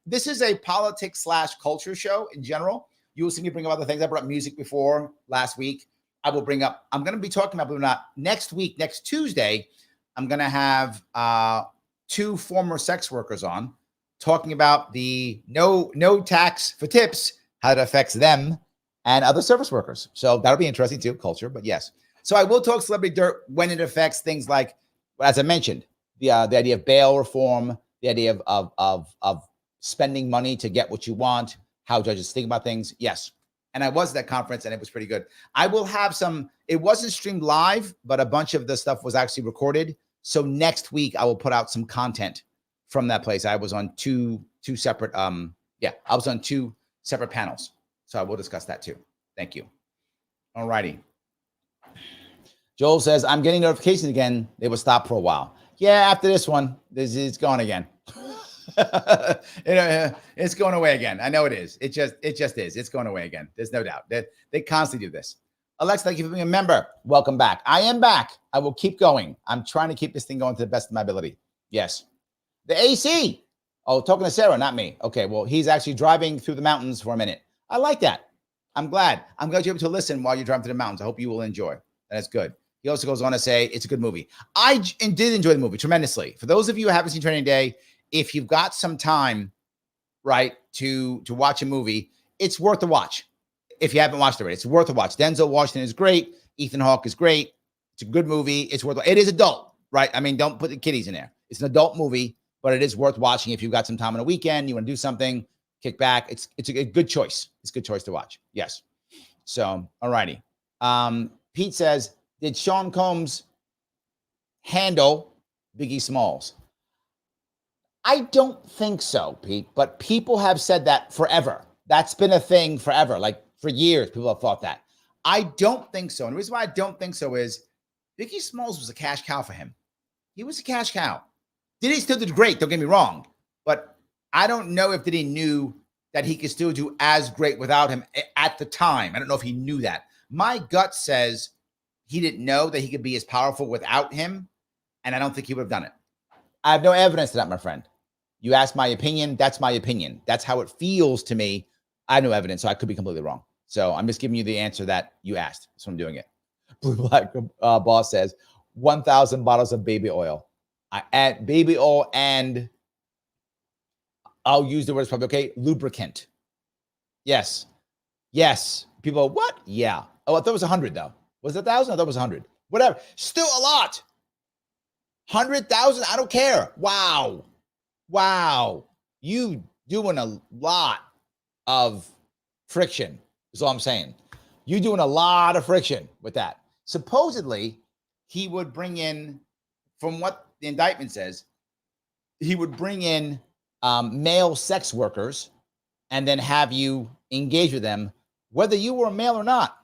A: this is a politics/culture show in general. You will see me bring up other things. I brought up music before last week. I'm going to be talking about, believe it or not, next week, next Tuesday, I'm going to have 2 former sex workers on talking about the no tax for tips, how it affects them and other service workers. So that'll be interesting too, culture, but yes. So I will talk celebrity dirt when it affects things like, as I mentioned, the idea of bail reform, the idea of spending money to get what you want, how judges think about things. Yes. And I was at that conference and it was pretty good. I will have it wasn't streamed live, but a bunch of the stuff was actually recorded. So next week I will put out some content from that place. I was on two separate, I was on 2 separate panels. So I will discuss that too. Thank you. All righty. Joel says, I'm getting notifications again. They will stop for a while. Yeah, after this one, it's gone again. It's going away again. I know it is. It just is. It's going away again. There's no doubt. They constantly do this. Alexa, thank you for being a member. Welcome back. I am back. I will keep going. I'm trying to keep this thing going to the best of my ability. Yes. The AC. Oh, talking to Sarah, not me. Okay, well, he's actually driving through the mountains for a minute. I like that. I'm glad you're able to listen while you're driving through the mountains. I hope you will enjoy. That's good. He also goes on to say it's a good movie. I did enjoy the movie tremendously. For those of you who haven't seen Training Day, if you've got some time, right, to watch a movie, it's worth a watch. If you haven't watched it already, it's worth a watch. Denzel Washington is great. Ethan Hawke is great. It's a good movie. It's worth. It is adult, right? I mean, don't put the kiddies in there. It's an adult movie, but it is worth watching if you've got some time on a weekend. You want to do something, kick back. It's a good choice. It's a good choice to watch. Yes. So, all righty. Pete says, did Sean Combs handle Biggie Smalls? I don't think so, Pete, but people have said that forever. That's been a thing forever. Like for years, people have thought that. I don't think so. And the reason why I don't think so is Biggie Smalls was a cash cow for him. He was a cash cow. Diddy still did great, don't get me wrong. But I don't know if Diddy knew that he could still do as great without him at the time. I don't know if he knew that. My gut says he didn't know that he could be as powerful without him. And I don't think he would have done it. I have no evidence to that, my friend. You asked my opinion. That's my opinion. That's how it feels to me. I have no evidence, so I could be completely wrong. So I'm just giving you the answer that you asked. So I'm doing it. Blue Black Boss says 1,000 bottles of baby oil. I add baby oil and I'll use the words probably, okay, lubricant. Yes. Yes. People, what? Yeah. Oh, I thought it was 100 though. Was it 1,000? I thought it was 100. Whatever. Still a lot. 100,000. I don't care. Wow. Wow. You doing a lot of friction is all I'm saying. You're doing a lot of friction with that. Supposedly, he would bring in, from what the indictment says, he would bring in male sex workers and then have you engage with them, whether you were a male or not.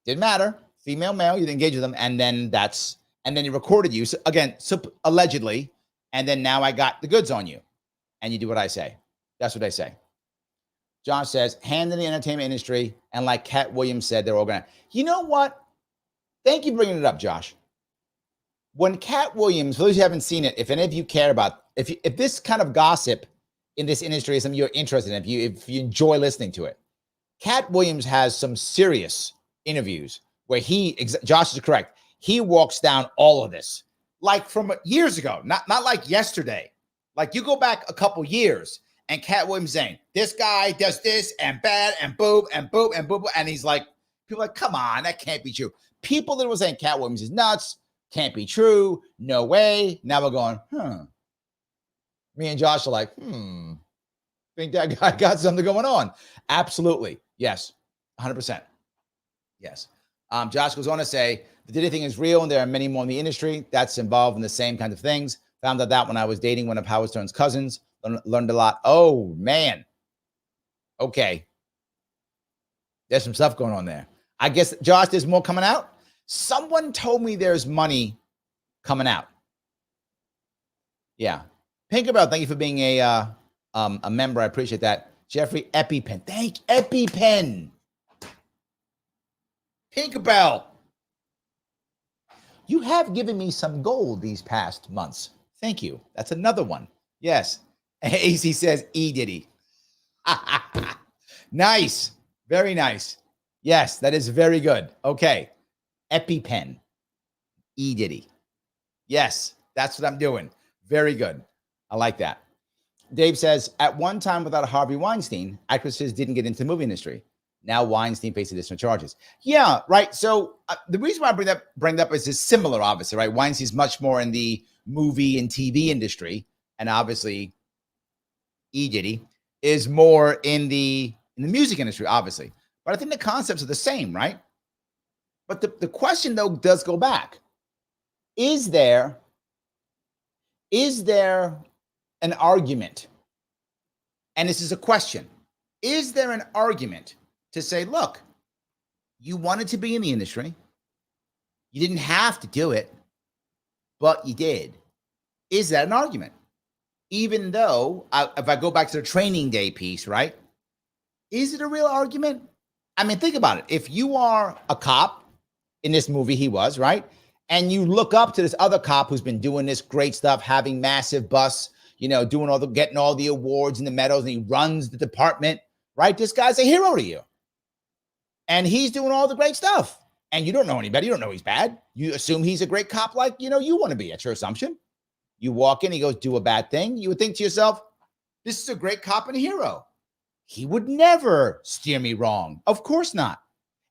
A: Didn't matter. Female, male, you'd engage with them. And then he recorded you. So again, allegedly. And then now I got the goods on you. And you do what I say. That's what they say. John says, hand in the entertainment industry. And like Cat Williams said, they're all going to. You know what? Thank you for bringing it up, Josh. When Cat Williams, for those who haven't seen it, if any of you care about, if this kind of gossip in this industry is something you're interested in, if you enjoy listening to it, Cat Williams has some serious interviews where Josh is correct. He walks down all of this, like from years ago, not like yesterday. Like you go back a couple years and Cat Williams saying, this guy does this and bad and boob and boob and boob. And he's like, people are like, come on, that can't be true. People that were saying Cat Williams is nuts, can't be true, no way. Now we're going, Me and Josh are like, think that guy got something going on. Absolutely. Yes. 100%. Yes. Josh goes on to say, the Diddy thing is real and there are many more in the industry that's involved in the same kind of things. Found out that when I was dating one of Howard Stern's cousins, learned a lot. Oh, man. Okay. There's some stuff going on there. I guess, Josh, there's more coming out. Someone told me there's money coming out. Yeah. Pinkerbell, thank you for being a member. I appreciate that. Jeffrey EpiPen. Thank EpiPen. Pinkerbell. You have given me some gold these past months. Thank you. That's another one. Yes. AC says Diddy. Nice. Very nice. Yes, that is very good. Okay. EpiPen. Diddy. Yes, that's what I'm doing. Very good. I like that. Dave says, at one time without Harvey Weinstein, actresses didn't get into the movie industry. Now Weinstein faces additional charges. Yeah, right. So the reason why I bring that up is it's similar, obviously, right? Weinstein's much more in the movie and TV industry, and obviously Diddy is more in the music industry, obviously. But I think the concepts are the same, right? But the question, though, does go back. Is there an argument? And this is a question. Is there an argument to say, look, you wanted to be in the industry. You didn't have to do it, but you did. Is that an argument? Even though, if I go back to the training day piece, right? Is it a real argument? I mean, think about it. If you are a cop, in this movie he was, right? And you look up to this other cop who's been doing this great stuff, having massive busts, getting all the awards and the medals, and he runs the department, right? This guy's a hero to you. And he's doing all the great stuff. And you don't know anybody. You don't know he's bad. You assume he's a great cop like, you want to be. That's your assumption. You walk in, he goes, do a bad thing. You would think to yourself, this is a great cop and a hero. He would never steer me wrong. Of course not.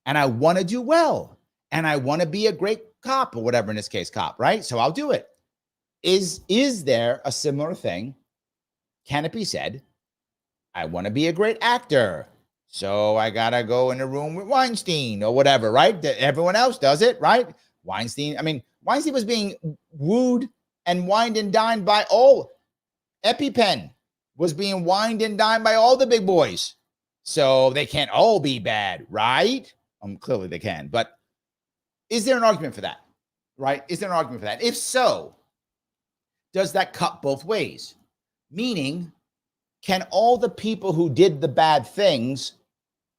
A: And I want to do well. And I want to be a great cop, or whatever, in this case, cop, right? So I'll do it. Is there a similar thing? Can it be said, I want to be a great actor, so I got to go in a room with Weinstein or whatever, right? Everyone else does it, right? Weinstein was being wooed and wined and dined by all. EpiPen was being wined and dined by all the big boys. So they can't all be bad, right? Clearly they can, but is there an argument for that, right? Is there an argument for that? If so, does that cut both ways? Meaning, can all the people who did the bad things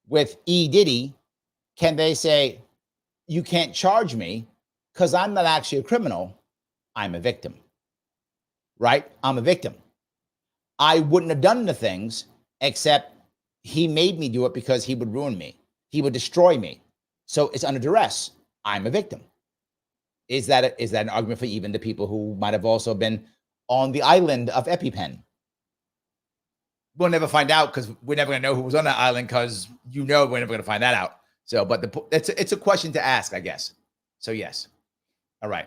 A: with Diddy, can they say, you can't charge me because I'm not actually a criminal, I'm a victim, right? I'm a victim. I wouldn't have done the things, except he made me do it because he would ruin me. He would destroy me. So it's under duress. I'm a victim. Is that an argument for even the people who might have also been on the island of EpiPen? we'll never find out because we're never going to know who was on that island because we're never going to find that out. So, but it's a question to ask, I guess. So, yes. All right.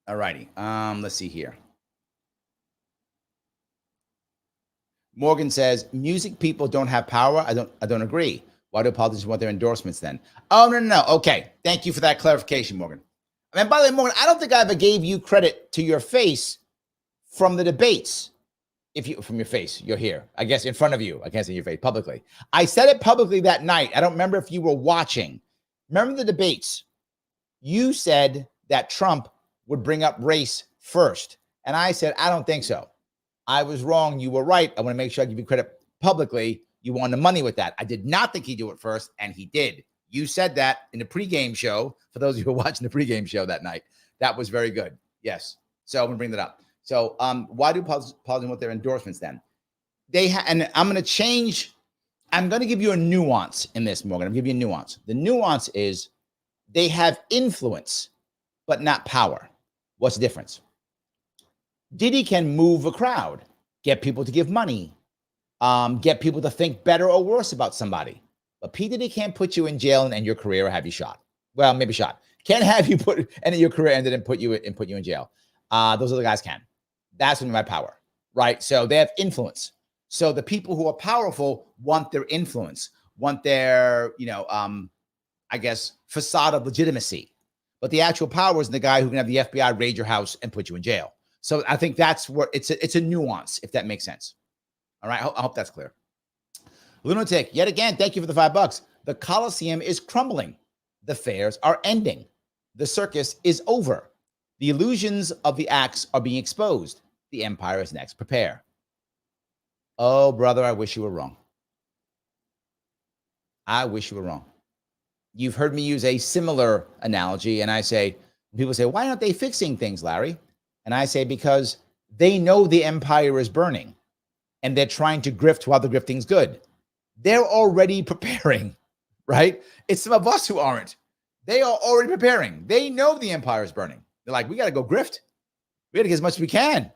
A: All righty. Let's see here. Morgan says, music people don't have power. I don't agree. Why do politicians want their endorsements then? Oh, no. Okay. Thank you for that clarification, Morgan. And by the way, Morgan, I don't think I ever gave you credit to your face from the debates. From your face, you're here, I guess, in front of you. I can't say your face publicly. I said it publicly that night. I don't remember if you were watching. Remember the debates? You said that Trump would bring up race first. And I said, I don't think so. I was wrong. You were right. I want to make sure I give you credit publicly. You won the money with that. I did not think he'd do it first, and he did. You said that in the pregame show. For those of you who were watching the pregame show that night, that was very good. Yes. So I'm going to bring that up. So why do politicians want their endorsements then? And I'm going to change. I'm going to give you a nuance in this, Morgan. I'm going to give you a nuance. The nuance is they have influence, but not power. What's the difference? Diddy can move a crowd, get people to give money, get people to think better or worse about somebody. But P-Diddy can't put you in jail and end your career or have you shot. Well, maybe shot. Can't have you end your career ended and put you in jail. Those other guys can. That's when my power, right? So they have influence. So the people who are powerful want their influence, want their, I guess, facade of legitimacy. But the actual power is the guy who can have the FBI raid your house and put you in jail. So I think that's where it's a nuance, if that makes sense. All right, I hope that's clear. Lunatic, yet again, thank you for the $5. The Coliseum is crumbling. The fairs are ending. The circus is over. The illusions of the acts are being exposed. The empire is next. Prepare. Oh, brother, I wish you were wrong. I wish you were wrong. You've heard me use a similar analogy, and I say, people say, why aren't they fixing things, Larry? And I say, because they know the empire is burning, and they're trying to grift while the grifting's good. They're already preparing, right? It's some of us who aren't. They are already preparing. They know the empire is burning. They're like, we got to go grift. We got to get as much as we can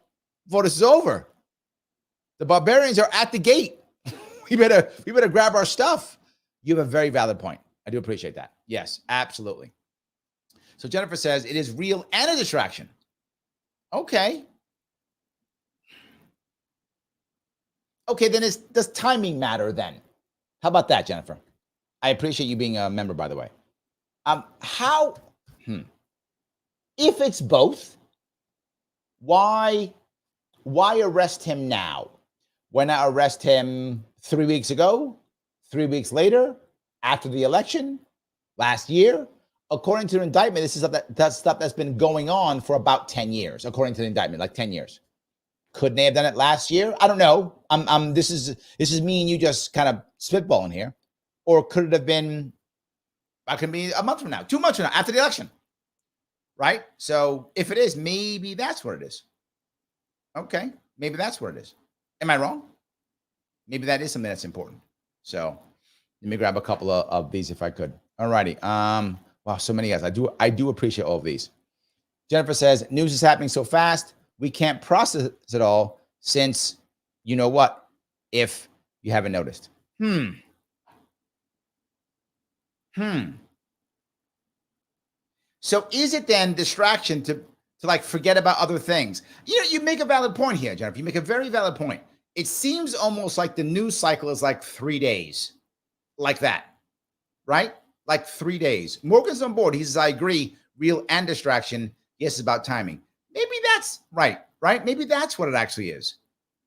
A: before this is over. The barbarians are at the gate. we better grab our stuff. You have a very valid point. I do appreciate that. Yes, absolutely. So Jennifer says it is real and a distraction. Okay. Okay, then does timing matter then? How about that, Jennifer? I appreciate you being a member, by the way. If it's both, why arrest him now? Why not arrest him 3 weeks ago, 3 weeks later, after the election, last year? According to the indictment, this is stuff that's been going on for about 10 years, according to the indictment, like 10 years. Couldn't they have done it last year? I don't know. This is me and you just kind of spitballing here. Or could it have been, it could be a month from now, 2 months from now, after the election? Right? So if it is, maybe that's what it is. Okay. Maybe that's what it is. Am I wrong? Maybe that is something that's important. So let me grab a couple of these if I could. All righty. Wow, so many guys. I do appreciate all of these. Jennifer says, news is happening so fast, we can't process it all since, you know what, if you haven't noticed. So is it then distraction to like forget about other things? You make a valid point here, Jennifer. You make a very valid point. It seems almost like the news cycle is like 3 days, like that, right? Like 3 days. Morgan's on board. He says, I agree, real and distraction. Yes, it's about timing. Maybe that's right? Maybe that's what it actually is.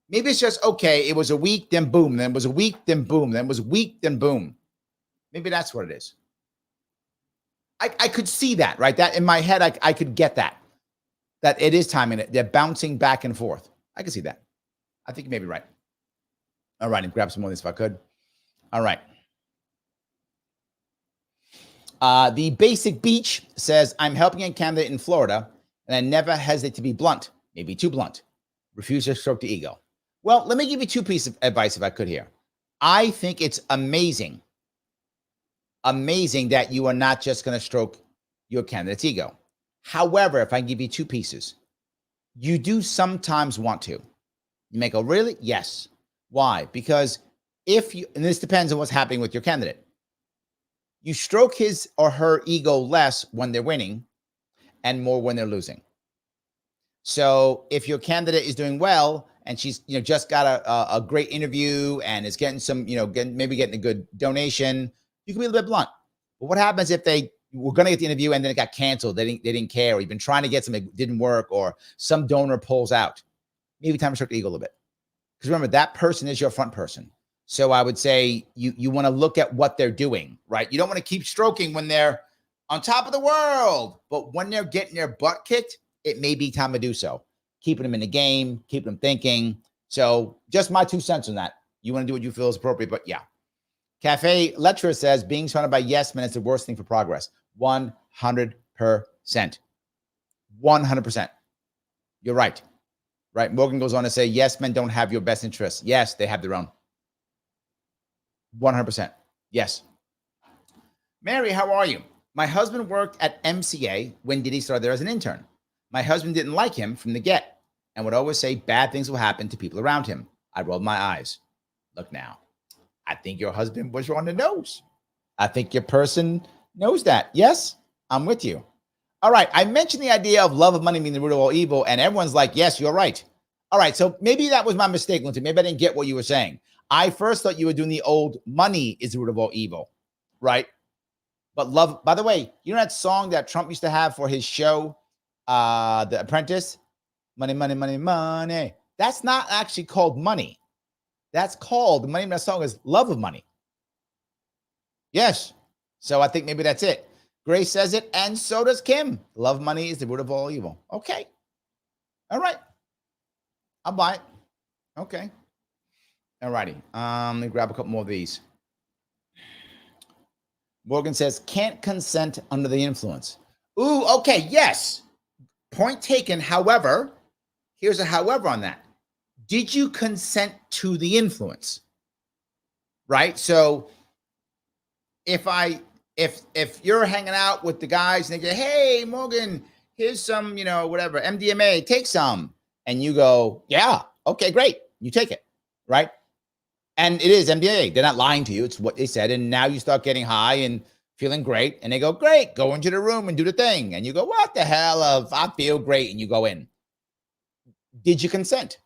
A: Maybe it's just, okay, it was a week, then boom, then it was a week, then boom, then it was a week, then boom. Maybe that's what it is. I could see that, right? That in my head, I could get that it is timing. They're bouncing back and forth. I can see that. I think you may be right. All right, and grab some more of this if I could. All right. The Basic Beach says, I'm helping a candidate in Florida, and I never hesitate to be blunt, maybe too blunt. Refuse to stroke the ego. Well, let me give you 2 pieces of advice if I could here. I think it's amazing that you are not just going to stroke your candidate's ego. However, if I give you 2 pieces, you do sometimes want to. You may go, really? Yes. Why? Because if you, and this depends on what's happening with your candidate, you stroke his or her ego less when they're winning and more when they're losing. So if your candidate is doing well and she's, just got a great interview and is getting some, maybe getting a good donation, you can be a little bit blunt. But what happens if they were going to get the interview and then it got canceled? They didn't care, or you've been trying to get something, it didn't work, or some donor pulls out. Maybe time to stroke the ego a little bit. Because remember, that person is your front person. So I would say you want to look at what they're doing, right? You don't want to keep stroking when they're on top of the world, but when they're getting their butt kicked, it may be time to do so. Keeping them in the game, keeping them thinking. So just my 2 cents on that. You want to do what you feel is appropriate, but yeah. Cafe Letra says, being surrounded by yes men is the worst thing for progress. 100%. 100%. You're right. Right. Morgan goes on to say, yes, men don't have your best interests. Yes, they have their own. 100%. Yes. Mary, how are you? My husband worked at MCA when Diddy started there as an intern. My husband didn't like him from the get and would always say bad things will happen to people around him. I rolled my eyes. Look now. I think your husband was on the nose. I think your person knows that. Yes, I'm with you. All right. I mentioned the idea of love of money being the root of all evil, and everyone's like, yes, you're right. All right. So maybe that was my mistake, Linton. Maybe I didn't get what you were saying. I first thought you were doing the old money is the root of all evil, right? But love, by the way, you know that song that Trump used to have for his show, The Apprentice? Money, money, money, money. That's not actually called money. That's called, the name of that song is Love of Money. Yes. So I think maybe that's it. Grace says it, and so does Kim. Love money is the root of all evil. Okay. All right. I'll buy it. Okay. All righty. Let me grab a couple more of these. Morgan says, can't consent under the influence. Ooh, okay. Yes. Point taken. However, here's a however on that. Did you consent to the influence? Right? So if you're hanging out with the guys and they go, hey, Morgan, here's some, whatever, MDMA, take some. And you go, yeah, okay, great. You take it, right? And it is MDMA. They're not lying to you. It's what they said. And now you start getting high and feeling great. And they go, great, go into the room and do the thing. And you go, what the hell I feel great. And you go in. Did you consent?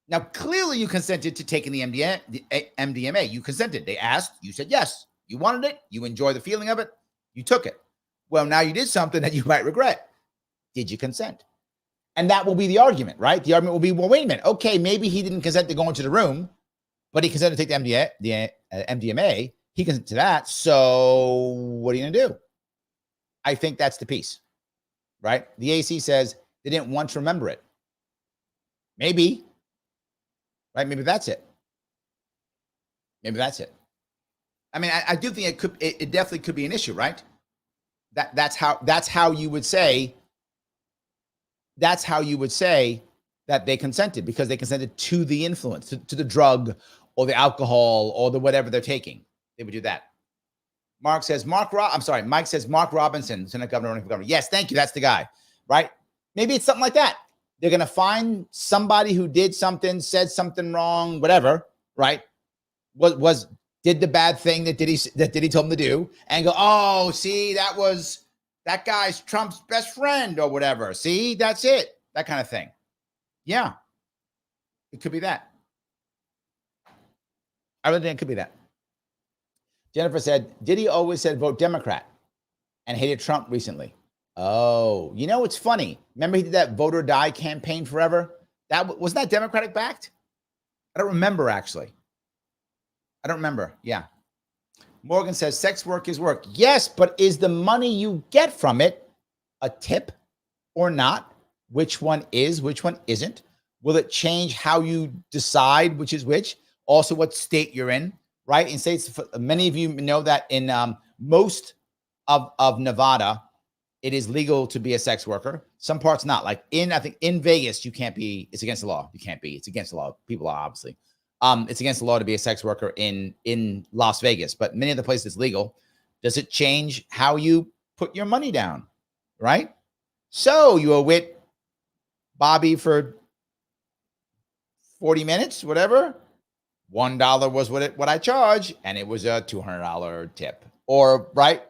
A: Now, clearly you consented to taking the MDMA. You consented. They asked. You said yes. You wanted it. You enjoy the feeling of it. You took it. Well, now you did something that you might regret. Did you consent? And that will be the argument, right? The argument will be, well, wait a minute. Okay, maybe he didn't consent to go into the room, but he consented to take the MDMA. He consented to that. So what are you going to do? I think that's the piece, right? The AC says they didn't want to remember it. Maybe. Right? Maybe that's it. Maybe that's it. I mean, I do think it definitely could be an issue, right? That's how you would say that they consented, because they consented to the influence, to the drug or the alcohol or the whatever they're taking. They would do that. Mike says Mark Robinson, Senate governor running for governor. Yes, thank you. That's the guy, right? Maybe it's something like that. They're going to find somebody who did something, said something wrong, whatever, right? Did the bad thing that Diddy told him to do, and go, oh, see, that guy's Trump's best friend or whatever. See, that's it. That kind of thing. Yeah. It could be that. I really think it could be that. Jennifer said, Diddy always said vote Democrat and hated Trump recently. Oh, it's funny. Remember he did that vote or die campaign forever? Wasn't that Democratic backed? I don't remember, actually. I don't remember. Yeah. Morgan says sex work is work. Yes, but is the money you get from it a tip or not? Which one is, which one isn't? Will it change how you decide which is which? Also, what state you're in, right? In states, many of you know that in most of Nevada, it is legal to be a sex worker. Some parts not. Like I think in Vegas, you can't be. It's against the law. You can't be. It's against the law. People are obviously. It's against the law to be a sex worker in Las Vegas, but many of the places it's legal. Does it change how you put your money down? Right? So you were with Bobby for 40 minutes, whatever. $1 was what I charge, and it was a $200 tip, or right?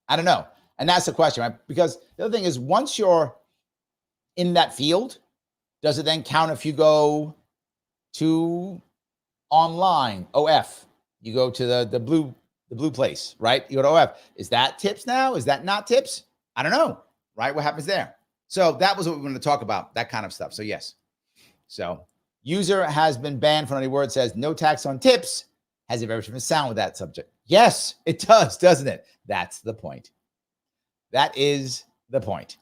A: I don't know. And that's the question, right? Because the other thing is, once you're in that field, does it then count if you go to online, OF? You go to the blue place, right? You go to OF. Is that tips now? Is that not tips? I don't know, right? What happens there? So that was what we wanted to talk about, that kind of stuff. So yes. So user has been banned from any word says no tax on tips. Has a very different sound with that subject. Yes, it does, doesn't it? That's the point. That is the point.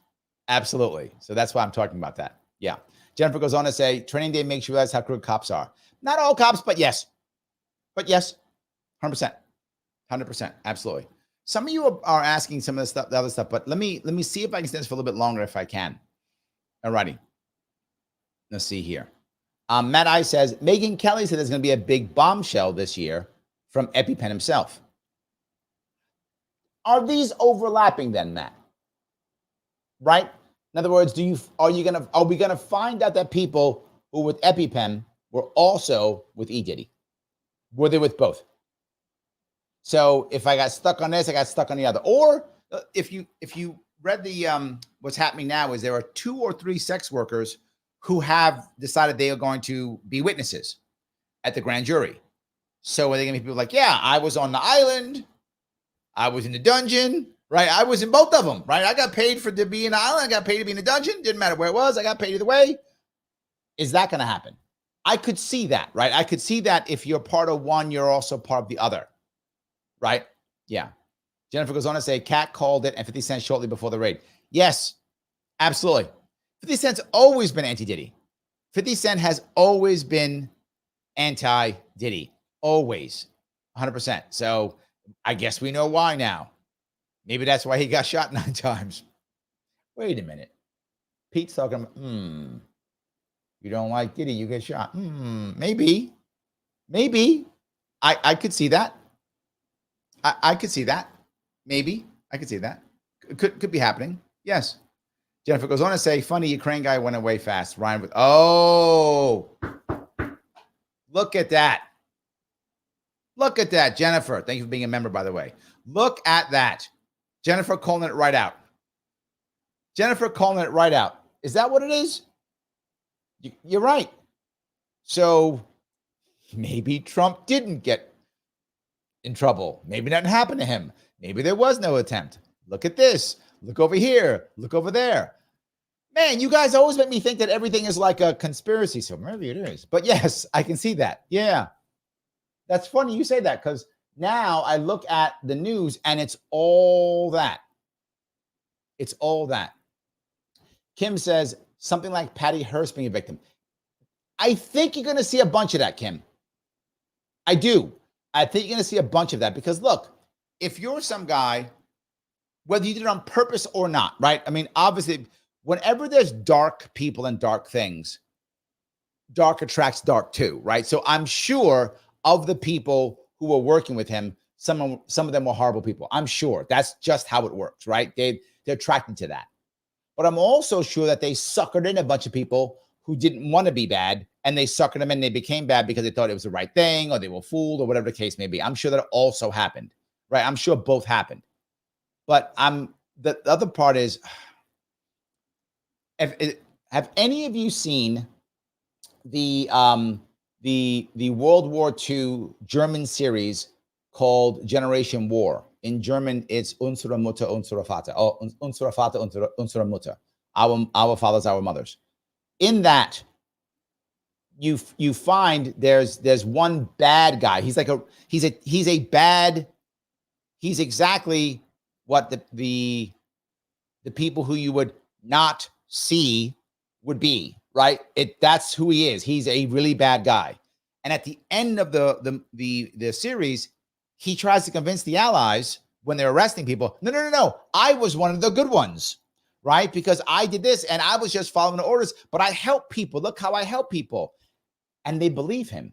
A: Absolutely. So that's why I'm talking about that. Yeah. Jennifer goes on to say, training day makes you realize how crooked cops are. Not all cops, but yes. But yes, 100%. 100%. Absolutely. Some of you are asking some of the stuff, the other stuff, but let me see if I can stand this for a little bit longer if I can. All righty. Let's see here. Matt I says, Megyn Kelly said there's going to be a big bombshell this year from EpiPen himself. Are these overlapping then, Matt? Right? In other words, are we going to find out that people who with EpiPen were also with E-Diddy? Were they with both? So if I got stuck on this, I got stuck on the other. Or if you read the what's happening now is there are 2 or 3 sex workers who have decided they are going to be witnesses at the grand jury. So are they going to be people like, yeah, I was on the island, I was in the dungeon, right? I was in both of them, right? I got paid to be in the island, I got paid to be in the dungeon. Didn't matter where it was, I got paid either way. Is that going to happen? I could see that, right? I could see that if you're part of one, you're also part of the other, right? Yeah. Jennifer goes on to say, Cat called it and 50 Cent shortly before the raid. Yes, absolutely. 50 Cent's always been anti-Diddy. 50 Cent has always been anti-Diddy. Always. 100%. So I guess we know why now. Maybe that's why he got shot 9 times. Wait a minute. Pete's talking about, you don't like Diddy, you get shot. Maybe. I could see that. I could see that. Maybe. I could see that. Could be happening. Yes. Jennifer goes on to say, funny, Ukraine guy went away fast. Ryan with, look at that. Look at that, Jennifer. Thank you for being a member, by the way. Look at that. Jennifer calling it right out. Jennifer calling it right out. Is that what it is? You're right. So maybe Trump didn't get in trouble. Maybe nothing happened to him. Maybe there was no attempt. Look at this. Look over here. Look over there. Man, you guys always make me think that everything is like a conspiracy. So maybe it is. But yes, I can see that. Yeah. That's funny you say that because now I look at the news and it's all that. It's all that. Kim says something like Patty Hearst being a victim. I think you're going to see a bunch of that, Kim. I do. I think you're going to see a bunch of that because look, if you're some guy, whether you did it on purpose or not, right? I mean, obviously, whenever there's dark people and dark things, dark attracts dark too, right? So I'm sure of the people who were working with him, some of them were horrible people. I'm sure that's just how it works, right? They're attracted to that. But I'm also sure that they suckered in a bunch of people who didn't want to be bad, and they suckered them in. They became bad because they thought it was the right thing, or they were fooled, or whatever the case may be. I'm sure that also happened, right? I'm sure both happened. But the other part is, have any of you seen the World War II German series called Generation War? In German, it's Unsere Mutter, unsere Vater. Oh, unsere Vater, unsere Mutter. Our fathers, our mothers. In that, you find there's one bad guy. He's exactly what the people who you would not see would be, right? That's who he is. He's a really bad guy. And at the end of the series, he tries to convince the Allies when they're arresting people, no, I was one of the good ones, right? Because I did this and I was just following the orders, but I help people. Look how I help people. And they believe him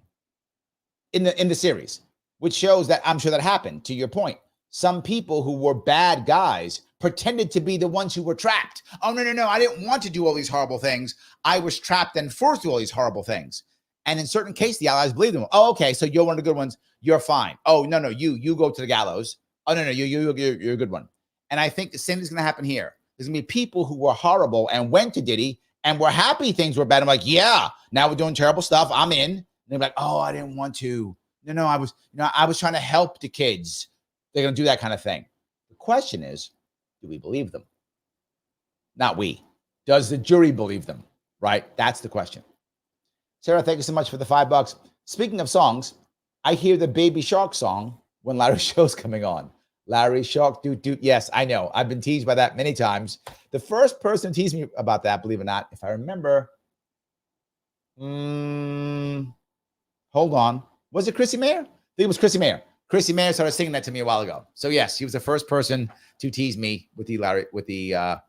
A: in the series, which shows that I'm sure that happened, to your point. Some people who were bad guys pretended to be the ones who were trapped. Oh, no, I didn't want to do all these horrible things. I was trapped and forced to do all these horrible things. And in certain cases, the allies believe them. Oh, okay, so you're one of the good ones. You're fine. Oh, no, you go to the gallows. Oh, no, you're a good one. And I think the same is going to happen here. There's going to be people who were horrible and went to Diddy and were happy things were bad. I'm like, yeah, now we're doing terrible stuff. I'm in. And they're like, oh, I didn't want to. No, I was trying to help the kids. They're going to do that kind of thing. The question is, do we believe them? Not we. Does the jury believe them? Right? That's the question. Sarah, thank you so much for the $5. Speaking of songs, I hear the Baby Shark song when Larry's show's coming on. Larry Shark, doot. Yes, I know. I've been teased by that many times. The first person to tease me about that, believe it or not, if I remember, hold on. Was it Chrissy Mayer? I think it was Chrissy Mayer. Chrissy Mayer started singing that to me a while ago. So yes, he was the first person to tease me with the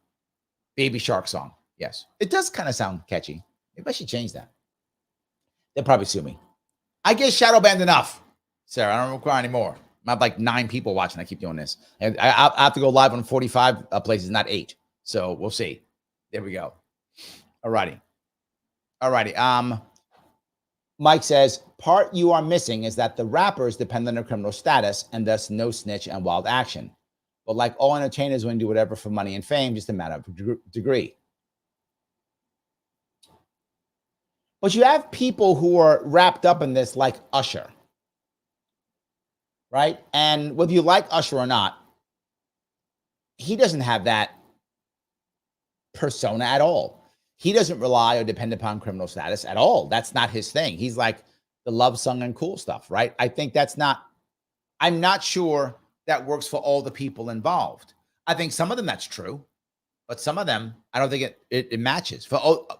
A: Baby Shark song. Yes, it does kind of sound catchy. Maybe I should change that. They'll probably sue me. I get shadow banned enough, Sarah. I don't require any more. I have like 9 people watching. I keep doing this. And I have to go live on 45 places, not 8. So we'll see. There we go. All righty. Mike says, part you are missing is that the rappers depend on their criminal status and thus no snitch and wild action. But like all entertainers, want to do whatever for money and fame, just a matter of degree. But you have people who are wrapped up in this like Usher. Right? And whether you like Usher or not, he doesn't have that persona at all. He doesn't rely or depend upon criminal status at all. That's not his thing. He's like the love song and cool stuff, right? I think I'm not sure that works for all the people involved. I think some of them that's true, but some of them, I don't think it matches.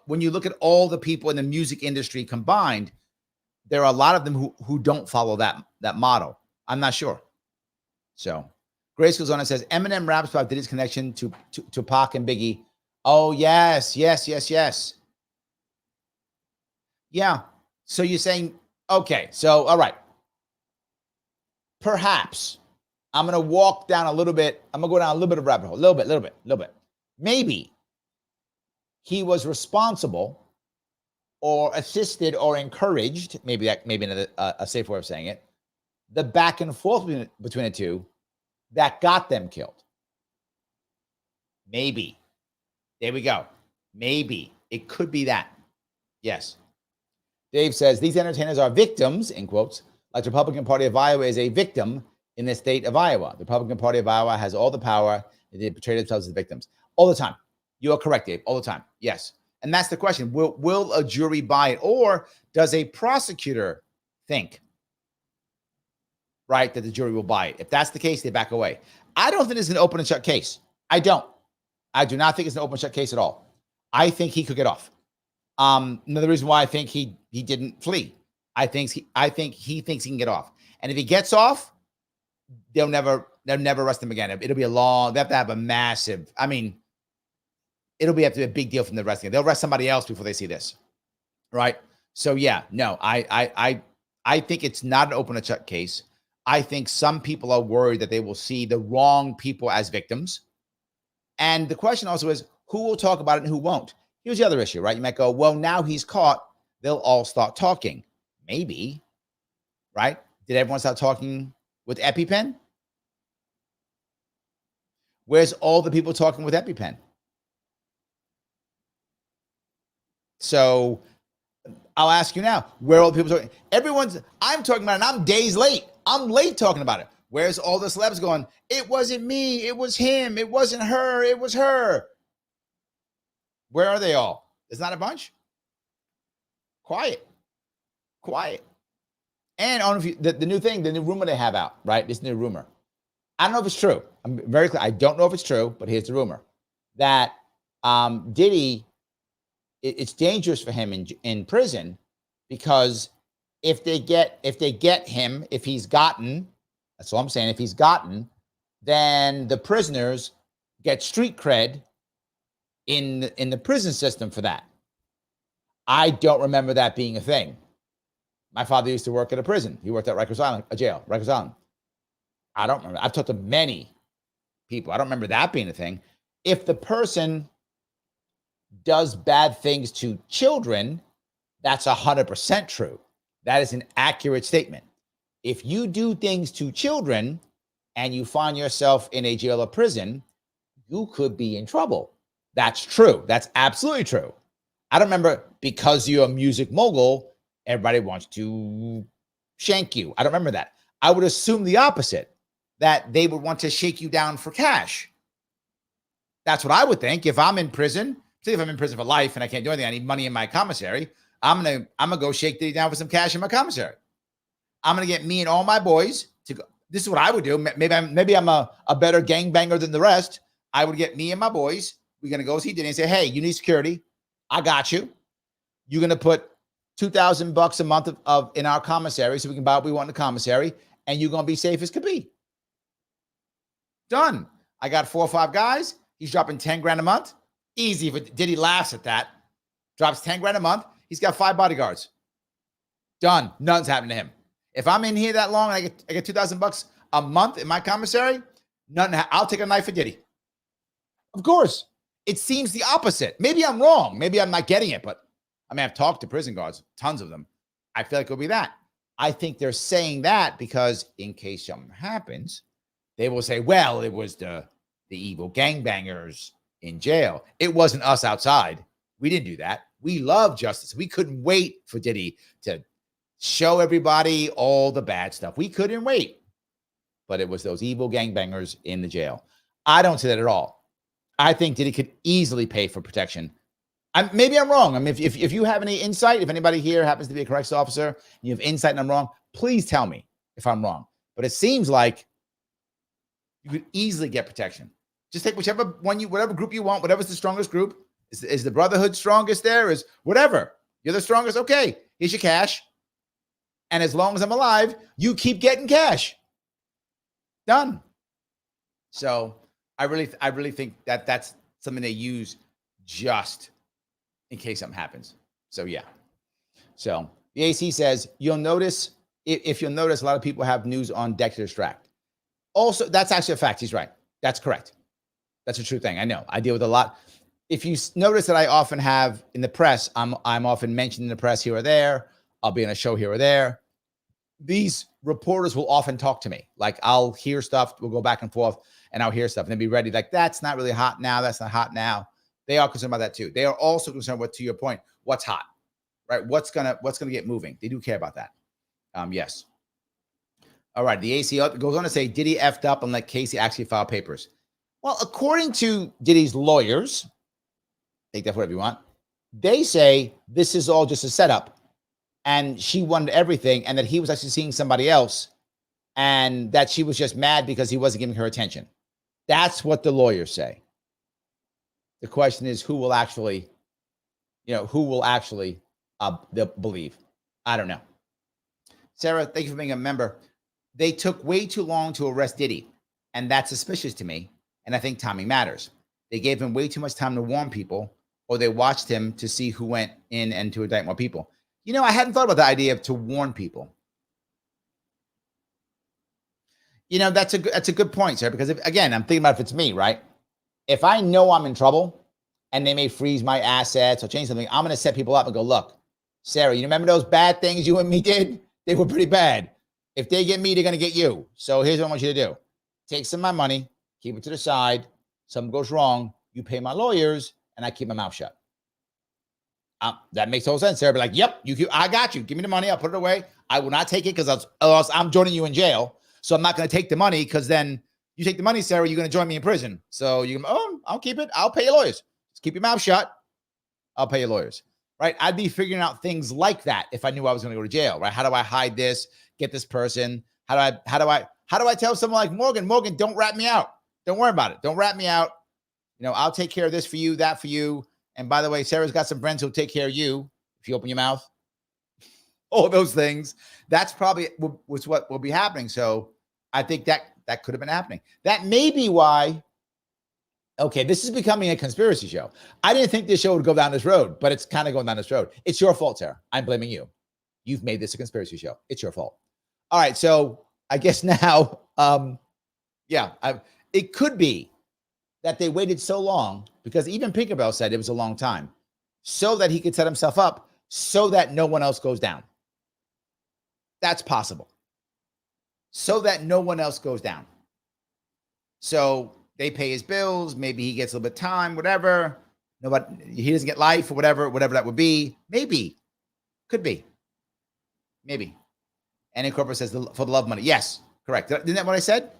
A: When you look at all the people in the music industry combined, there are a lot of them who don't follow that model. I'm not sure. So Grace goes on and says, Eminem raps about Diddy's connection to Pac and Biggie. Oh, yes. Yeah. So you're saying, okay, so, all right. Perhaps I'm going to walk down a little bit. I'm going to go down a little bit of rabbit hole, a little bit. Maybe he was responsible or assisted or encouraged, maybe another a safe way of saying it, the back and forth between the two that got them killed. Maybe. There we go. Maybe. It could be that. Yes. Dave says, these entertainers are victims, in quotes, like the Republican Party of Iowa is a victim in the state of Iowa. The Republican Party of Iowa has all the power. They portray themselves as victims. All the time. You are correct, Dave. All the time. Yes. And that's the question. Will a jury buy it? Or does a prosecutor think, right, that the jury will buy it? If that's the case, they back away. I don't think it's an open and shut case. I do not think it's an open and shut case at all. I think he could get off. Another reason why I think he didn't flee. I think he thinks he can get off. And if he gets off, they'll never arrest him again. It'll be they have to have a massive, it'll have to be a big deal from the arresting. They'll arrest somebody else before they see this. Right? So yeah, no, I think it's not an open and shut case. I think some people are worried that they will see the wrong people as victims. And the question also is, who will talk about it and who won't? Here's the other issue, right? You might go, well, now he's caught. They'll all start talking. Maybe, right? Did everyone start talking with EpiPen? Where's all the people talking with EpiPen? So I'll ask you now, where are all the people talking? I'm talking about it, and I'm days late. I'm late talking about it. Where's all the celebs going, it wasn't me, it was him, it wasn't her, it was her. Where are they all? There's not a bunch? Quiet. And I don't know if the new thing, the new rumor they have out, right? This new rumor. I don't know if it's true. I'm very clear. I don't know if it's true, but here's the rumor. That Diddy, it's dangerous for him in prison because if they get him, if he's gotten, that's all I'm saying, if he's gotten, then the prisoners get street cred in the prison system for that. I don't remember that being a thing. My father used to work at a prison. He worked at Rikers Island, a jail, Rikers Island. I don't remember. I've talked to many people. I don't remember that being a thing. If the person does bad things to children, That's 100% true. That is an accurate statement. If you do things to children and you find yourself in a jail or prison, you could be in trouble. That's true. That's absolutely true. I don't remember because you're a music mogul, everybody wants to shank you. I don't remember that. I would assume the opposite, that they would want to shake you down for cash. That's what I would think. If I'm in prison, say if I'm in prison for life and I can't do anything, I need money in my commissary, I'm gonna go shake Diddy down for some cash in my commissary. I'm gonna get me and all my boys to go. This is what I would do. Maybe I'm a better gangbanger than the rest. I would get me and my boys. We're gonna go see Diddy and say, hey, you need security. I got you. You're gonna put $2,000 a month of in our commissary so we can buy what we want in the commissary, and you're gonna be safe as could be. Done. I got 4 or 5 guys. He's dropping 10 grand a month. Easy. If Diddy laughs at that, drops 10 grand a month. He's got 5 bodyguards. Done. Nothing's happening to him. If I'm in here that long and I get $2,000 a month in my commissary, I'll take a knife for Diddy. Of course. It seems the opposite. Maybe I'm wrong. Maybe I'm not getting it, but I mean, I've talked to prison guards, tons of them. I feel like it'll be that. I think they're saying that because in case something happens, they will say, well, it was the evil gangbangers in jail. It wasn't us outside. We didn't do that. We love justice. We couldn't wait for Diddy to show everybody all the bad stuff. We couldn't wait. But it was those evil gangbangers in the jail. I don't see that at all. I think Diddy could easily pay for protection. Maybe I'm wrong. I mean, if you have any insight, if anybody here happens to be a corrections officer, and you have insight and I'm wrong, please tell me if I'm wrong. But it seems like you could easily get protection. Just take whichever one whatever group you want, whatever's the strongest group. Is the Brotherhood strongest there? Is whatever. You're the strongest. Okay, here's your cash. And as long as I'm alive, you keep getting cash. Done. So I really think that that's something they use just in case something happens. So yeah. So the AC says you'll notice if you'll notice a lot of people have news on deck to distract. Also, that's actually a fact. He's right. That's correct. That's a true thing. I know. I deal with a lot. If you notice that I often have in the press, I'm often mentioned in the press here or there. I'll be on a show here or there. These reporters will often talk to me. Like I'll hear stuff. We'll go back and forth and I'll hear stuff and they'll be ready. Like, that's not really hot now. That's not hot now. They are concerned about that too. They are also concerned with, to your point, what's hot, right? What's gonna get moving. They do care about that. Yes. All right. The AC goes on to say Diddy effed up and let Casey actually file papers. Well, according to Diddy's lawyers, take that for whatever you want, they say this is all just a setup and she wanted everything and that he was actually seeing somebody else and that she was just mad because he wasn't giving her attention. That's what the lawyers say. The question is who will actually believe? I don't know. Sarah, thank you for being a member. They took way too long to arrest Diddy, and that's suspicious to me. And I think timing matters. They gave him way too much time to warn people, or they watched him to see who went in and to indict more people. You know, I hadn't thought about the idea of to warn people. You know, that's a good point, sir, because again, I'm thinking about if it's me, right? If I know I'm in trouble and they may freeze my assets or change something, I'm going to set people up and go, look, Sarah, you remember those bad things you and me did? They were pretty bad. If they get me, they're going to get you. So here's what I want you to do. Take some of my money, keep it to the side. Something goes wrong, you pay my lawyers, and I keep my mouth shut. That makes total sense. Sarah be like, yep, I got you. Give me the money. I'll put it away. I will not take it because else I'm joining you in jail. So I'm not going to take the money because then you take the money, Sarah, you're going to join me in prison. So I'll keep it. I'll pay your lawyers. Just keep your mouth shut. I'll pay your lawyers. Right? I'd be figuring out things like that if I knew I was going to go to jail. Right? How do I hide this? Get this person? How do I tell someone like Morgan, don't rat me out. Don't worry about it. Don't rat me out. You know, I'll take care of this for you, that for you. And by the way, Sarah's got some friends who'll take care of you if you open your mouth. All those things. That's probably what will be happening. So I think that could have been happening. That may be why. Okay, this is becoming a conspiracy show. I didn't think this show would go down this road, but it's kind of going down this road. It's your fault, Sarah. I'm blaming you. You've made this a conspiracy show. It's your fault. All right, so I guess now, it could be that they waited so long because even Pinkerbell said it was a long time so that he could set himself up so that no one else goes down. That's possible. So that no one else goes down. So they pay his bills. Maybe he gets a little bit of time, whatever. He doesn't get life or whatever that would be. Maybe. Could be. Maybe. And in corporate says for the love of money. Yes, correct. Isn't that what I said?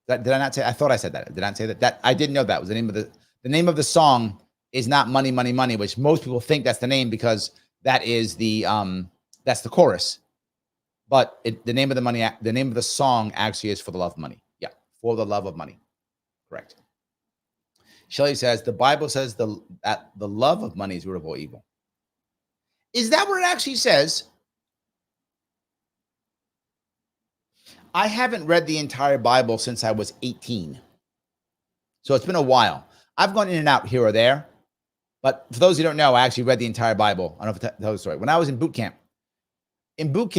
A: Did I not say? I thought I said that. Did I not say that? That I didn't know that was the name of the name of the song is not Money, Money, Money, which most people think that's the name because that is that's the chorus. But the name of the song actually is For the Love of Money. Yeah, For the Love of Money. Correct. Shelley says the Bible says that the love of money is root of all evil. Is that what it actually says? I haven't read the entire Bible since I was 18. So it's been a while. I've gone in and out here or there. But for those who don't know, I actually read the entire Bible. I don't know if I tell the story. When I was in boot camp, I joined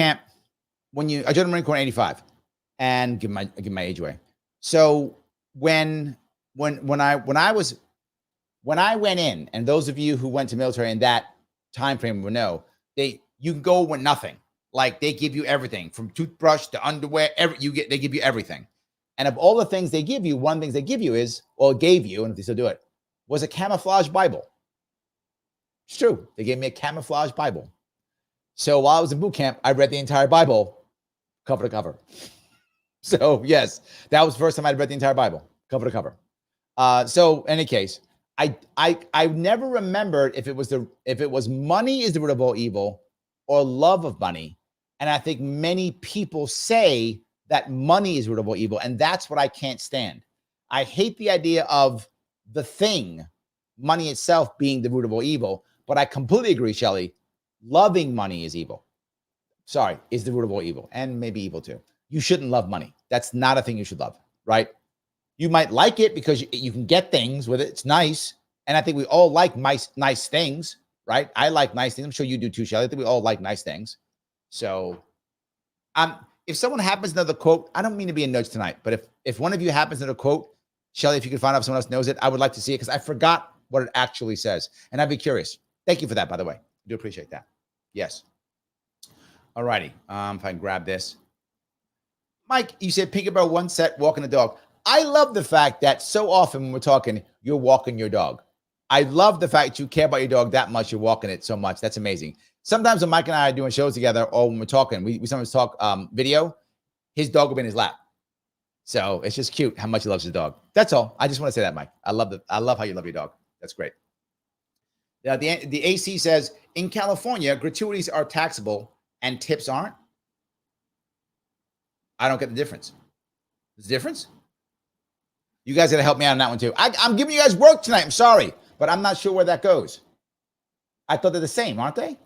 A: the Marine Corps in 85 and give my age away. So when I went in, and those of you who went to military in that time frame will know, you can go with nothing. Like they give you everything from toothbrush to underwear. They give you everything. And of all the things they give you, one of the things they give you gave you, and if they still do it, was a camouflage Bible. It's true. They gave me a camouflage Bible. So while I was in boot camp, I read the entire Bible cover to cover. So yes, that was the first time I'd read the entire Bible cover to cover. So in any case, I never remembered if it was money is the root of all evil or love of money. And I think many people say that money is root of all evil. And that's what I can't stand. I hate the idea of the thing, money itself being the root of all evil. But I completely agree, Shelley. Loving money is evil. Is the root of all evil. And maybe evil too. You shouldn't love money. That's not a thing you should love, right? You might like it because you can get things with it. It's nice. And I think we all like nice things, right? I like nice things. I'm sure you do too, Shelley. I think we all like nice things. So if someone happens to know the quote, I don't mean to be a nudge tonight, but if one of you happens to know the quote, Shelley, if you could find out if someone else knows it, I would like to see it because I forgot what it actually says. And I'd be curious. Thank you for that, by the way. I do appreciate that. Yes. All righty. If I can grab this. Mike, you said Pinkerbell one set, walking the dog. I love the fact that so often when we're talking, you're walking your dog. I love the fact you care about your dog that much. You're walking it so much. That's amazing. Sometimes when Mike and I are doing shows together or when we're talking, we sometimes talk video, his dog will be in his lap. So it's just cute how much he loves his dog. That's all. I just want to say that, Mike. I love how you love your dog. That's great. Now, the AC says, in California, gratuities are taxable and tips aren't. I don't get the difference. There's a difference? You guys got to help me out on that one too. I'm giving you guys work tonight. I'm sorry, but I'm not sure where that goes. I thought they're the same, aren't they?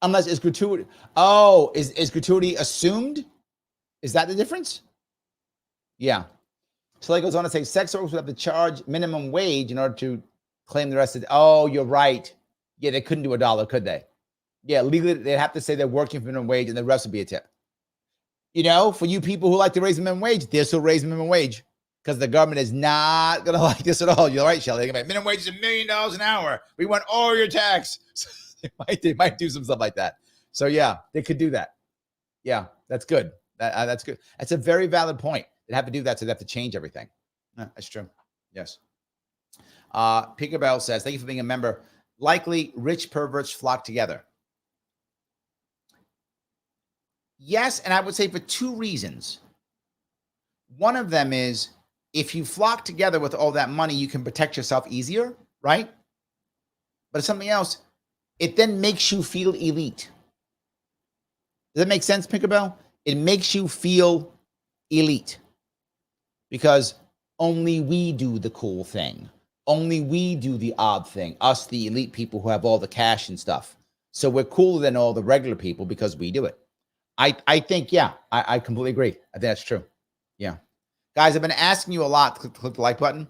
A: Unless it's gratuity. Oh, is gratuity assumed? Is that the difference? Yeah. So it goes on to say sex workers would have to charge minimum wage in order to claim the rest of oh, you're right. Yeah, they couldn't do $1, could they? Yeah, legally, they'd have to say they're working for minimum wage and the rest would be a tip. You know, for you people who like to raise the minimum wage, this will raise minimum wage because the government is not going to like this at all. You're right, Shelley. Minimum wage is $1 million an hour. We want all your tax. they might do some stuff like that. So, yeah, they could do that. Yeah, that's good. That's good. That's a very valid point. They'd have to do that, so they have to change everything. That's true. Yes. Pinkerbell says, thank you for being a member. Likely rich perverts flock together. Yes, and I would say for two reasons. One of them is if you flock together with all that money, you can protect yourself easier, right? But it's something else. It then makes you feel elite. Does that make sense, Pinkerbell? It makes you feel elite because only we do the cool thing. Only we do the odd thing, us, the elite people who have all the cash and stuff. So we're cooler than all the regular people because we do it. I think, yeah, I completely agree. I think that's true. Yeah. Guys, I've been asking you a lot to click the like button.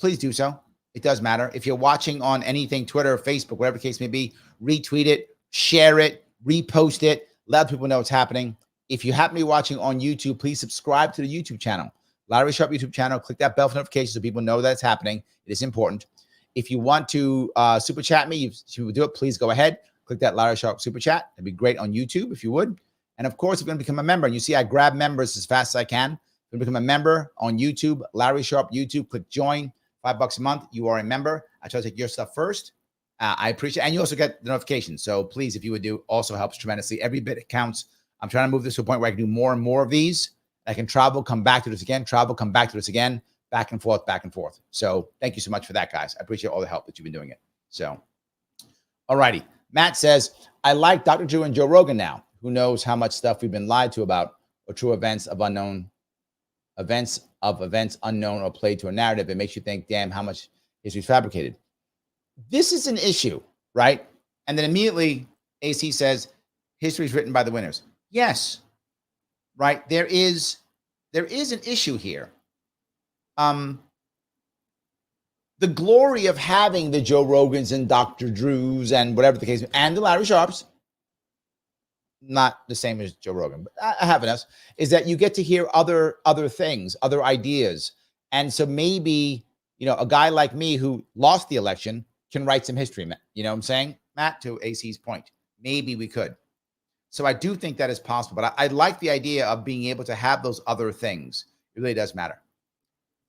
A: Please do so. It does matter. If you're watching on anything, Twitter, Facebook, whatever the case may be, retweet it, share it, repost it, let people know what's happening. If you happen to be watching on YouTube, please subscribe to the YouTube channel. Larry Sharpe YouTube channel. Click that bell for notifications so people know that it's happening. It is important. If you want to super chat me, if you do it, please go ahead. click that Larry Sharpe super chat. It'd be great on YouTube if you would. And of course, if you're going to become a member, and you see I grab members as fast as I can. If you become a member on YouTube, Larry Sharpe YouTube, click join, $5 a month. You are a member. I try to take your stuff first. I appreciate it. And you also get the notifications. So please, if you would do, also helps tremendously. Every bit counts. I'm trying to move this to a point where I can do more and more of these. I can travel, come back to this again, travel, come back to this again, back and forth, back and forth. So thank you so much for that, guys. I appreciate all the help that you've been doing it. So, all righty. Matt says, I like Dr. Drew and Joe Rogan now. Who knows how much stuff we've been lied to about, or true events of events unknown or played to a narrative. It makes you think, damn, how much history is fabricated. This is an issue, right? And then immediately AC says, history is written by the winners. Yes, right? There is an issue here. The glory of having the Joe Rogans and Dr. Drews and whatever the case, and the Larry Sharpes, not the same as Joe Rogan, but I have enough, is that you get to hear other things, other ideas. And so maybe, a guy like me who lost the election can write some history. You know what I'm saying, Matt, to AC's point? Maybe we could. So I do think that is possible, but I like the idea of being able to have those other things. It really does matter.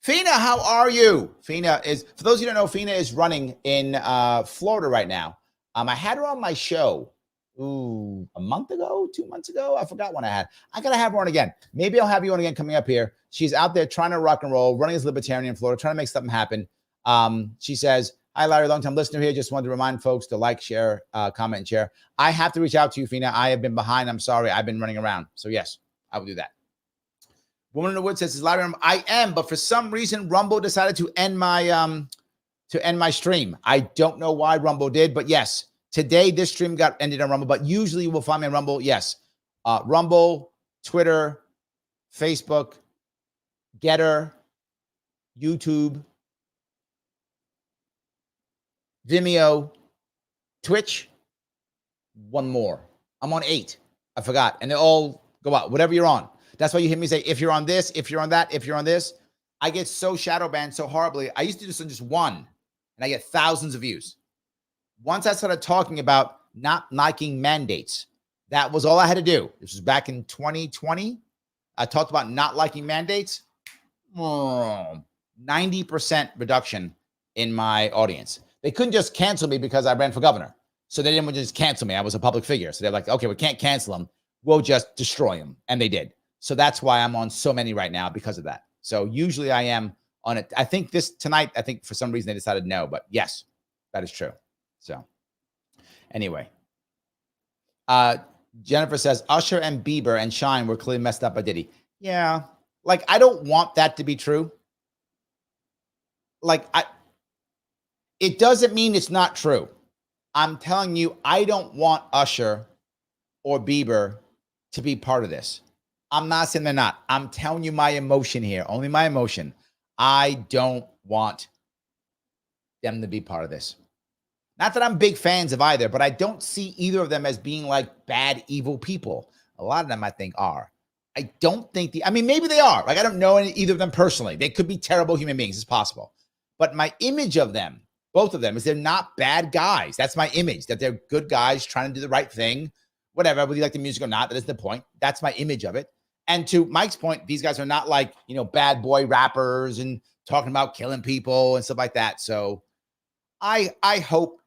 A: Fina, how are you? Fina is, for those of you who don't know, Fina is running in Florida right now. I had her on my show, a month ago, 2 months ago. I forgot when I had. I got to have her on again. Maybe I'll have you on again coming up here. She's out there trying to rock and roll, running as libertarian in Florida, trying to make something happen. She says, hi, Larry, long-time listener here. Just wanted to remind folks to like, share, comment, and share. I have to reach out to you, Fina. I have been behind. I'm sorry. I've been running around. So, yes, I will do that. Woman in the Woods says, is Larry, I am, but for some reason, Rumble decided to end my stream. I don't know why Rumble did, but yes, today this stream got ended on Rumble, but usually you will find me on Rumble. Yes. Rumble, Twitter, Facebook, Getter, YouTube, Vimeo, Twitch, one more. I'm on 8. I forgot. And they all go out, whatever you're on. That's why you hear me say, if you're on this, if you're on that, if you're on this. I get so shadow banned so horribly. I used to do this on just one, and I get thousands of views. Once I started talking about not liking mandates, that was all I had to do. This was back in 2020. I talked about not liking mandates. 90% reduction in my audience. They couldn't just cancel me because I ran for governor. So they didn't just cancel me. I was a public figure. So they're like, okay, we can't cancel him. We'll just destroy him. And they did. So that's why I'm on so many right now because of that. So usually I am on it. I think tonight, for some reason they decided no, but yes, that is true. So anyway, Jennifer says, Usher and Bieber and Shine were clearly messed up by Diddy. Yeah. Like, I don't want that to be true. Like, it doesn't mean it's not true. I'm telling you, I don't want Usher or Bieber to be part of this. I'm not saying they're not. I'm telling you my emotion here, only my emotion. I don't want them to be part of this. Not that I'm big fans of either, but I don't see either of them as being like bad, evil people. A lot of them I think are. I don't think maybe they are. Like, I don't know either of them personally. They could be terrible human beings. It's possible. But my image of them, both of them, is they're not bad guys. That's my image, that they're good guys trying to do the right thing. Whatever, whether you like the music or not, that is the point. That's my image of it. And to Mike's point, these guys are not like, bad boy rappers and talking about killing people and stuff like that. So I hope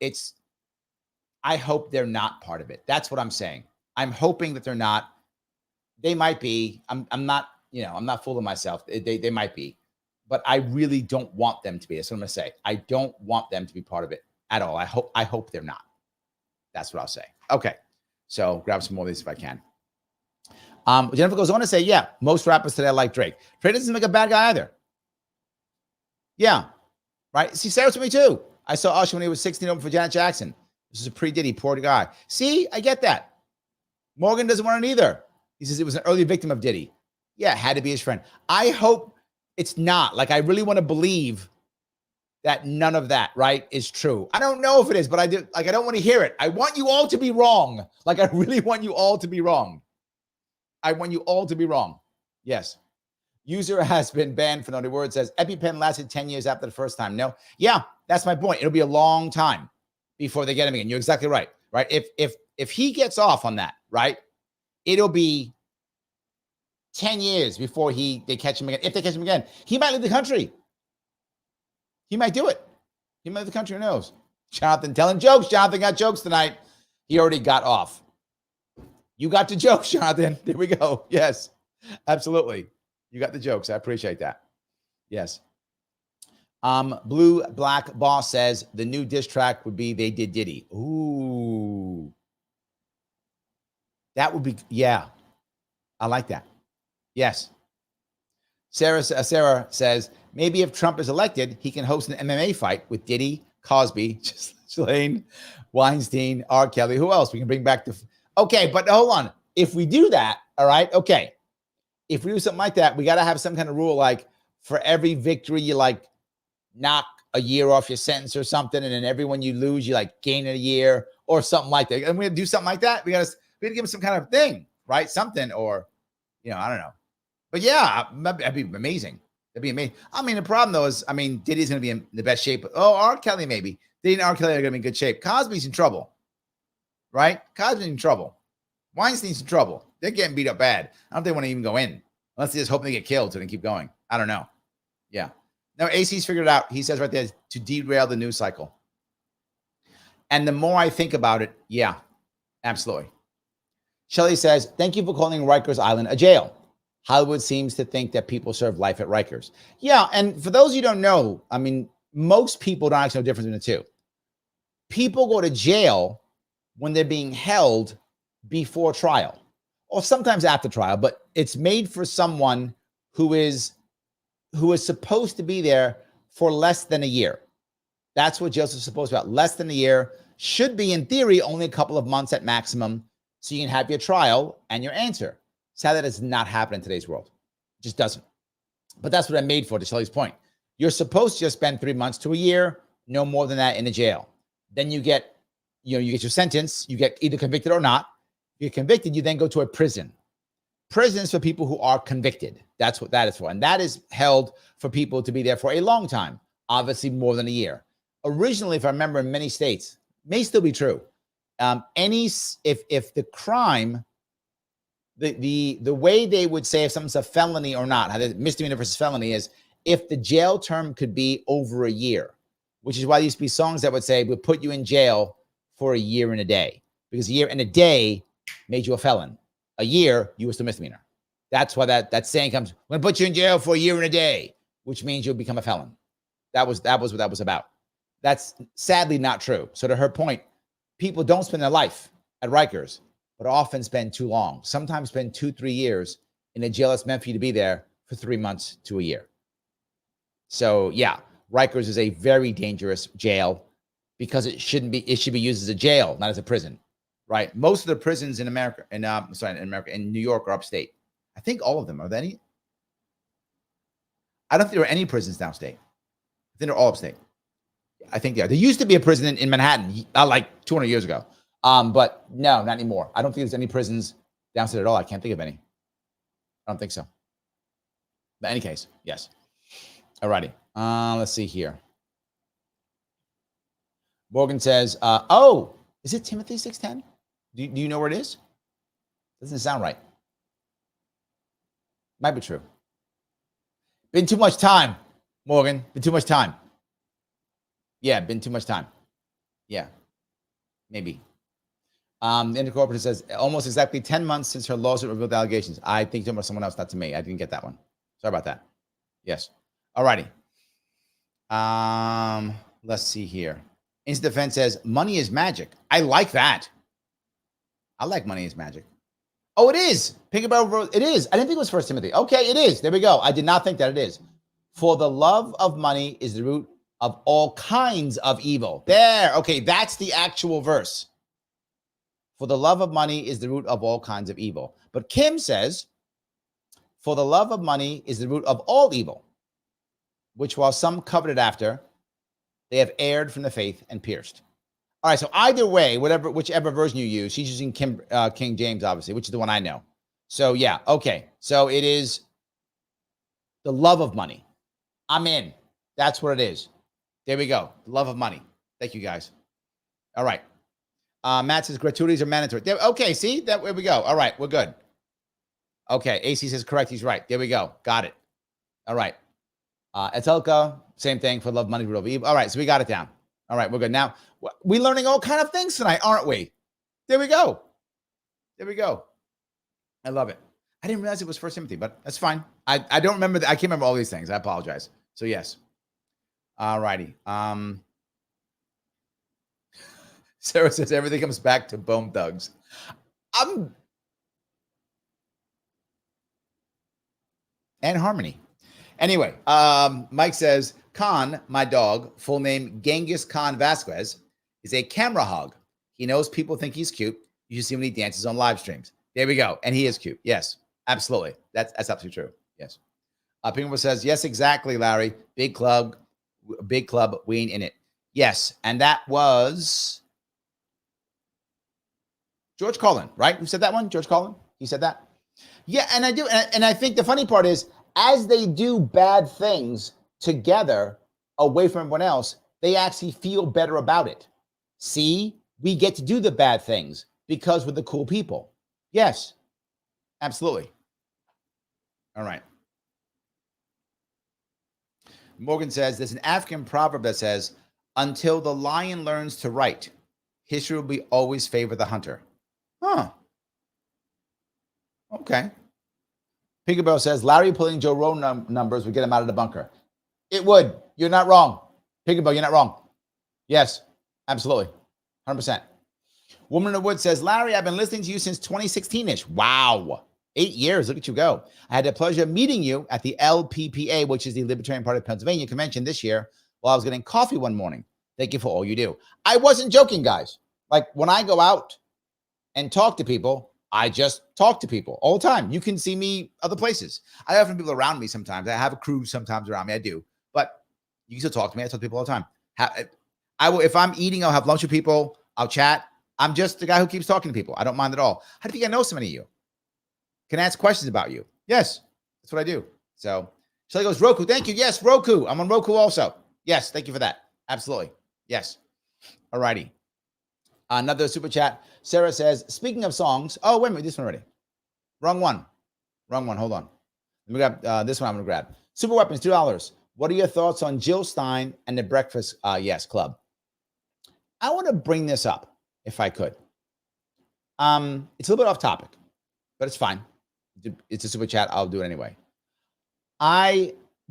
A: they're not part of it. That's what I'm saying. I'm hoping that they're not. They might be. I'm not, I'm not fooling myself. They might be, but I really don't want them to be. That's what I'm going to say. I don't want them to be part of it at all. I hope they're not. That's what I'll say. Okay. So grab some more of these if I can. Jennifer goes on to say, yeah, most rappers today like Drake. Drake doesn't make a bad guy either. Yeah. Right. See, Sarah's with me too. I saw Usher when he was 16 over for Janet Jackson. This is a pre-Diddy, poor guy. See, I get that. Morgan doesn't want it either. He says it was an early victim of Diddy. Yeah, had to be his friend. I hope it's not. Like, I really want to believe that none of that, right, is true. I don't know if it is, but I do. Like, I don't want to hear it. I want you all to be wrong. Like, I really want you all to be wrong. I want you all to be wrong. Yes. User has been banned for naughty words. Says EpiPen lasted 10 years after the first time. No. Yeah, that's my point. It'll be a long time before they get him again. You're exactly right. right? If he gets off on that, right, it'll be 10 years before they catch him again. If they catch him again, he might leave the country. He might do it. He might leave the country. Who knows? Jonathan telling jokes. Jonathan got jokes tonight. He already got off. You got the jokes, Jonathan. There we go. Yes, absolutely. You got the jokes. I appreciate that. Yes. Blue Black Boss says the new diss track would be They Did Diddy. Ooh. That would be, yeah. I like that. Yes. Sarah says, maybe if Trump is elected, he can host an MMA fight with Diddy, Cosby, Ghislaine, Weinstein, R. Kelly. Who else? We can bring back okay, but hold on. If we do that, all right, okay. If we do something like that, we got to have some kind of rule, like for every victory, you like knock a year off your sentence or something, and then every one you lose, you like gain a year or something like that. And we do something like that. We got to give him some kind of thing, right? Something, or I don't know. But yeah, that'd be amazing. That'd be amazing. I mean, the problem though is, Diddy's going to be in the best shape. Oh, R. Kelly maybe. Diddy and R. Kelly are going to be in good shape. Cosby's in trouble, right? Cosby's in trouble. Weinstein's in trouble. They're getting beat up bad. I don't think they want to even go in unless they just hope they get killed so they keep going. I don't know. Yeah. No, AC's figured it out. He says right there to derail the news cycle. And the more I think about it, yeah, absolutely. Shelley says, thank you for calling Rikers Island a jail. Hollywood seems to think that people serve life at Rikers. Yeah, and for those of you who don't know, most people don't actually know the difference between the two. People go to jail when they're being held before trial, or sometimes after trial, but it's made for someone who is supposed to be there for less than a year. That's what jails are supposed to be about. Less than a year, should be in theory only a couple of months at maximum, so you can have your trial and your answer. Sad that does not happen in today's world. It just doesn't. But that's what I'm made for, to Shelley's point. You're supposed to just spend 3 months to a year, no more than that in a jail. Then you get, you get your sentence. You get either convicted or not. If you're convicted, you then go to a prison. Prison is for people who are convicted. That's what that is for. And that is held for people to be there for a long time, obviously more than a year. Originally, if I remember, in many states, may still be true. If the crime, the way they would say if something's a felony or not, how the misdemeanor versus felony is if the jail term could be over a year, which is why there used to be songs that would say, we'll put you in jail for a year and a day, because a year and a day made you a felon. A year, you were still misdemeanor. That's why that saying comes, we're going to put you in jail for a year and a day, which means you'll become a felon. That was what that was about. That's sadly not true. So to her point, people don't spend their life at Rikers, but often spend too long. Sometimes spend 2-3 years in a jail that's meant for you to be there for 3 months to a year. So yeah, Rikers is a very dangerous jail because it should be used as a jail, not as a prison, right? Most of the prisons in America, in New York are upstate. I think all of them. Are there any? I don't think there are any prisons downstate. I think they're all upstate. I think they are. There used to be a prison in Manhattan like 200 years ago. But no, not anymore. I don't think there's any prisons downstate at all. I can't think of any. I don't think so. But in any case, yes. All righty. Let's see here. Morgan says, is it Timothy 6:10? Do you know where it is? Doesn't sound right. Might be true. Been too much time, Morgan. Been too much time. Yeah, been too much time. Yeah, maybe. The Intercorporate says almost exactly 10 months since her lawsuit revealed the allegations. I think to someone else, not to me. I didn't get that one. Sorry about that. Yes. All righty. Let's see here. Instant Defense says money is magic. I like that. I like money is magic. Oh, it is. It is. I didn't think it was 1 Timothy. Okay, it is. There we go. I did not think that it is. For the love of money is the root of all kinds of evil. There. Okay, that's the actual verse. For the love of money is the root of all kinds of evil. But Kim says, for the love of money is the root of all evil, which while some coveted after, they have erred from the faith and pierced. All right, so either way, whichever version you use, she's using King James, obviously, which is the one I know. So yeah, okay. So it is the love of money. I'm in. That's what it is. There we go. The love of money. Thank you, guys. All right. Matt says gratuities are mandatory. Okay, see? There we go. All right, we're good. Okay, AC says correct. He's right. There we go. Got it. All right. Etelka, same thing for love, money, rule of evil. All right, so we got it down. All right, we're good. Now, we're learning all kind of things tonight, aren't we? There we go. There we go. I love it. I didn't realize it was First Timothy, but that's fine. I don't remember. I can't remember all these things. I apologize. So, yes. All righty. Sarah says everything comes back to Bone Thugs. And Harmony. Anyway, Mike says, Khan, my dog, full name Genghis Khan Vasquez, is a camera hog. He knows people think he's cute. You should see when he dances on live streams. There we go. And he is cute. Yes, absolutely. That's absolutely true. Yes. Pinguin says, yes, exactly, Larry. Big club, we ain't in it. Yes. And that was George Carlin, right? Who said that one? George Carlin? He said that? Yeah, and I do. And I think the funny part is, as they do bad things together away from everyone else, they actually feel better about it. See, we get to do the bad things because we're the cool people. Yes, absolutely. All right. Morgan says, there's an African proverb that says, until the lion learns to write, history will be always favor the hunter. Huh. Okay. Peekaboo says, Larry pulling Joe Rogan numbers would get him out of the bunker. It would. You're not wrong. Peekaboo, you're not wrong. Yes, absolutely. 100%. Woman in the Woods says, Larry, I've been listening to you since 2016-ish. Wow. 8 years. Look at you go. I had the pleasure of meeting you at the LPPA, which is the Libertarian Party of Pennsylvania convention this year, while I was getting coffee one morning. Thank you for all you do. I wasn't joking, guys. Like, when I go out and talk to people, I just talk to people all the time. You can see me other places. I have people around me sometimes. I have a crew sometimes around me. I do. But you can still talk to me. I talk to people all the time. I will, if I'm eating, I'll have lunch with people. I'll chat. I'm just the guy who keeps talking to people. I don't mind at all. How do you think I know so many of you? Can I ask questions about you? Yes, that's what I do. So Shelly goes, Roku. Thank you. Yes, Roku. I'm on Roku also. Yes, thank you for that. Absolutely. Yes. All righty. Another super chat. Sarah says, speaking of songs. Oh, wait a minute. This one already. Wrong one. Hold on. Let me grab this one. I'm going to grab. Super Weapons, $2. What are your thoughts on Jill Stein and the Breakfast Club? I want to bring this up if I could. It's a little bit off topic, but it's fine. It's a super chat. I'll do it anyway.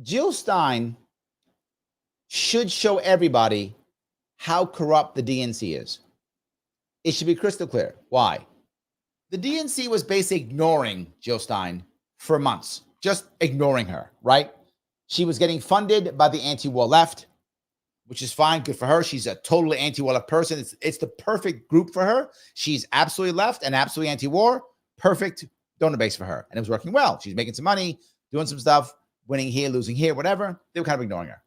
A: Jill Stein should show everybody how corrupt the DNC is. It should be crystal clear. Why? The DNC was basically ignoring Jill Stein for months, just ignoring her, right? She was getting funded by the anti-war left, which is fine. Good for her. She's a totally anti-war left person. It's the perfect group for her. She's absolutely left and absolutely anti-war. Perfect donor base for her. And it was working well. She's making some money, doing some stuff, winning here, losing here, whatever. They were kind of ignoring her.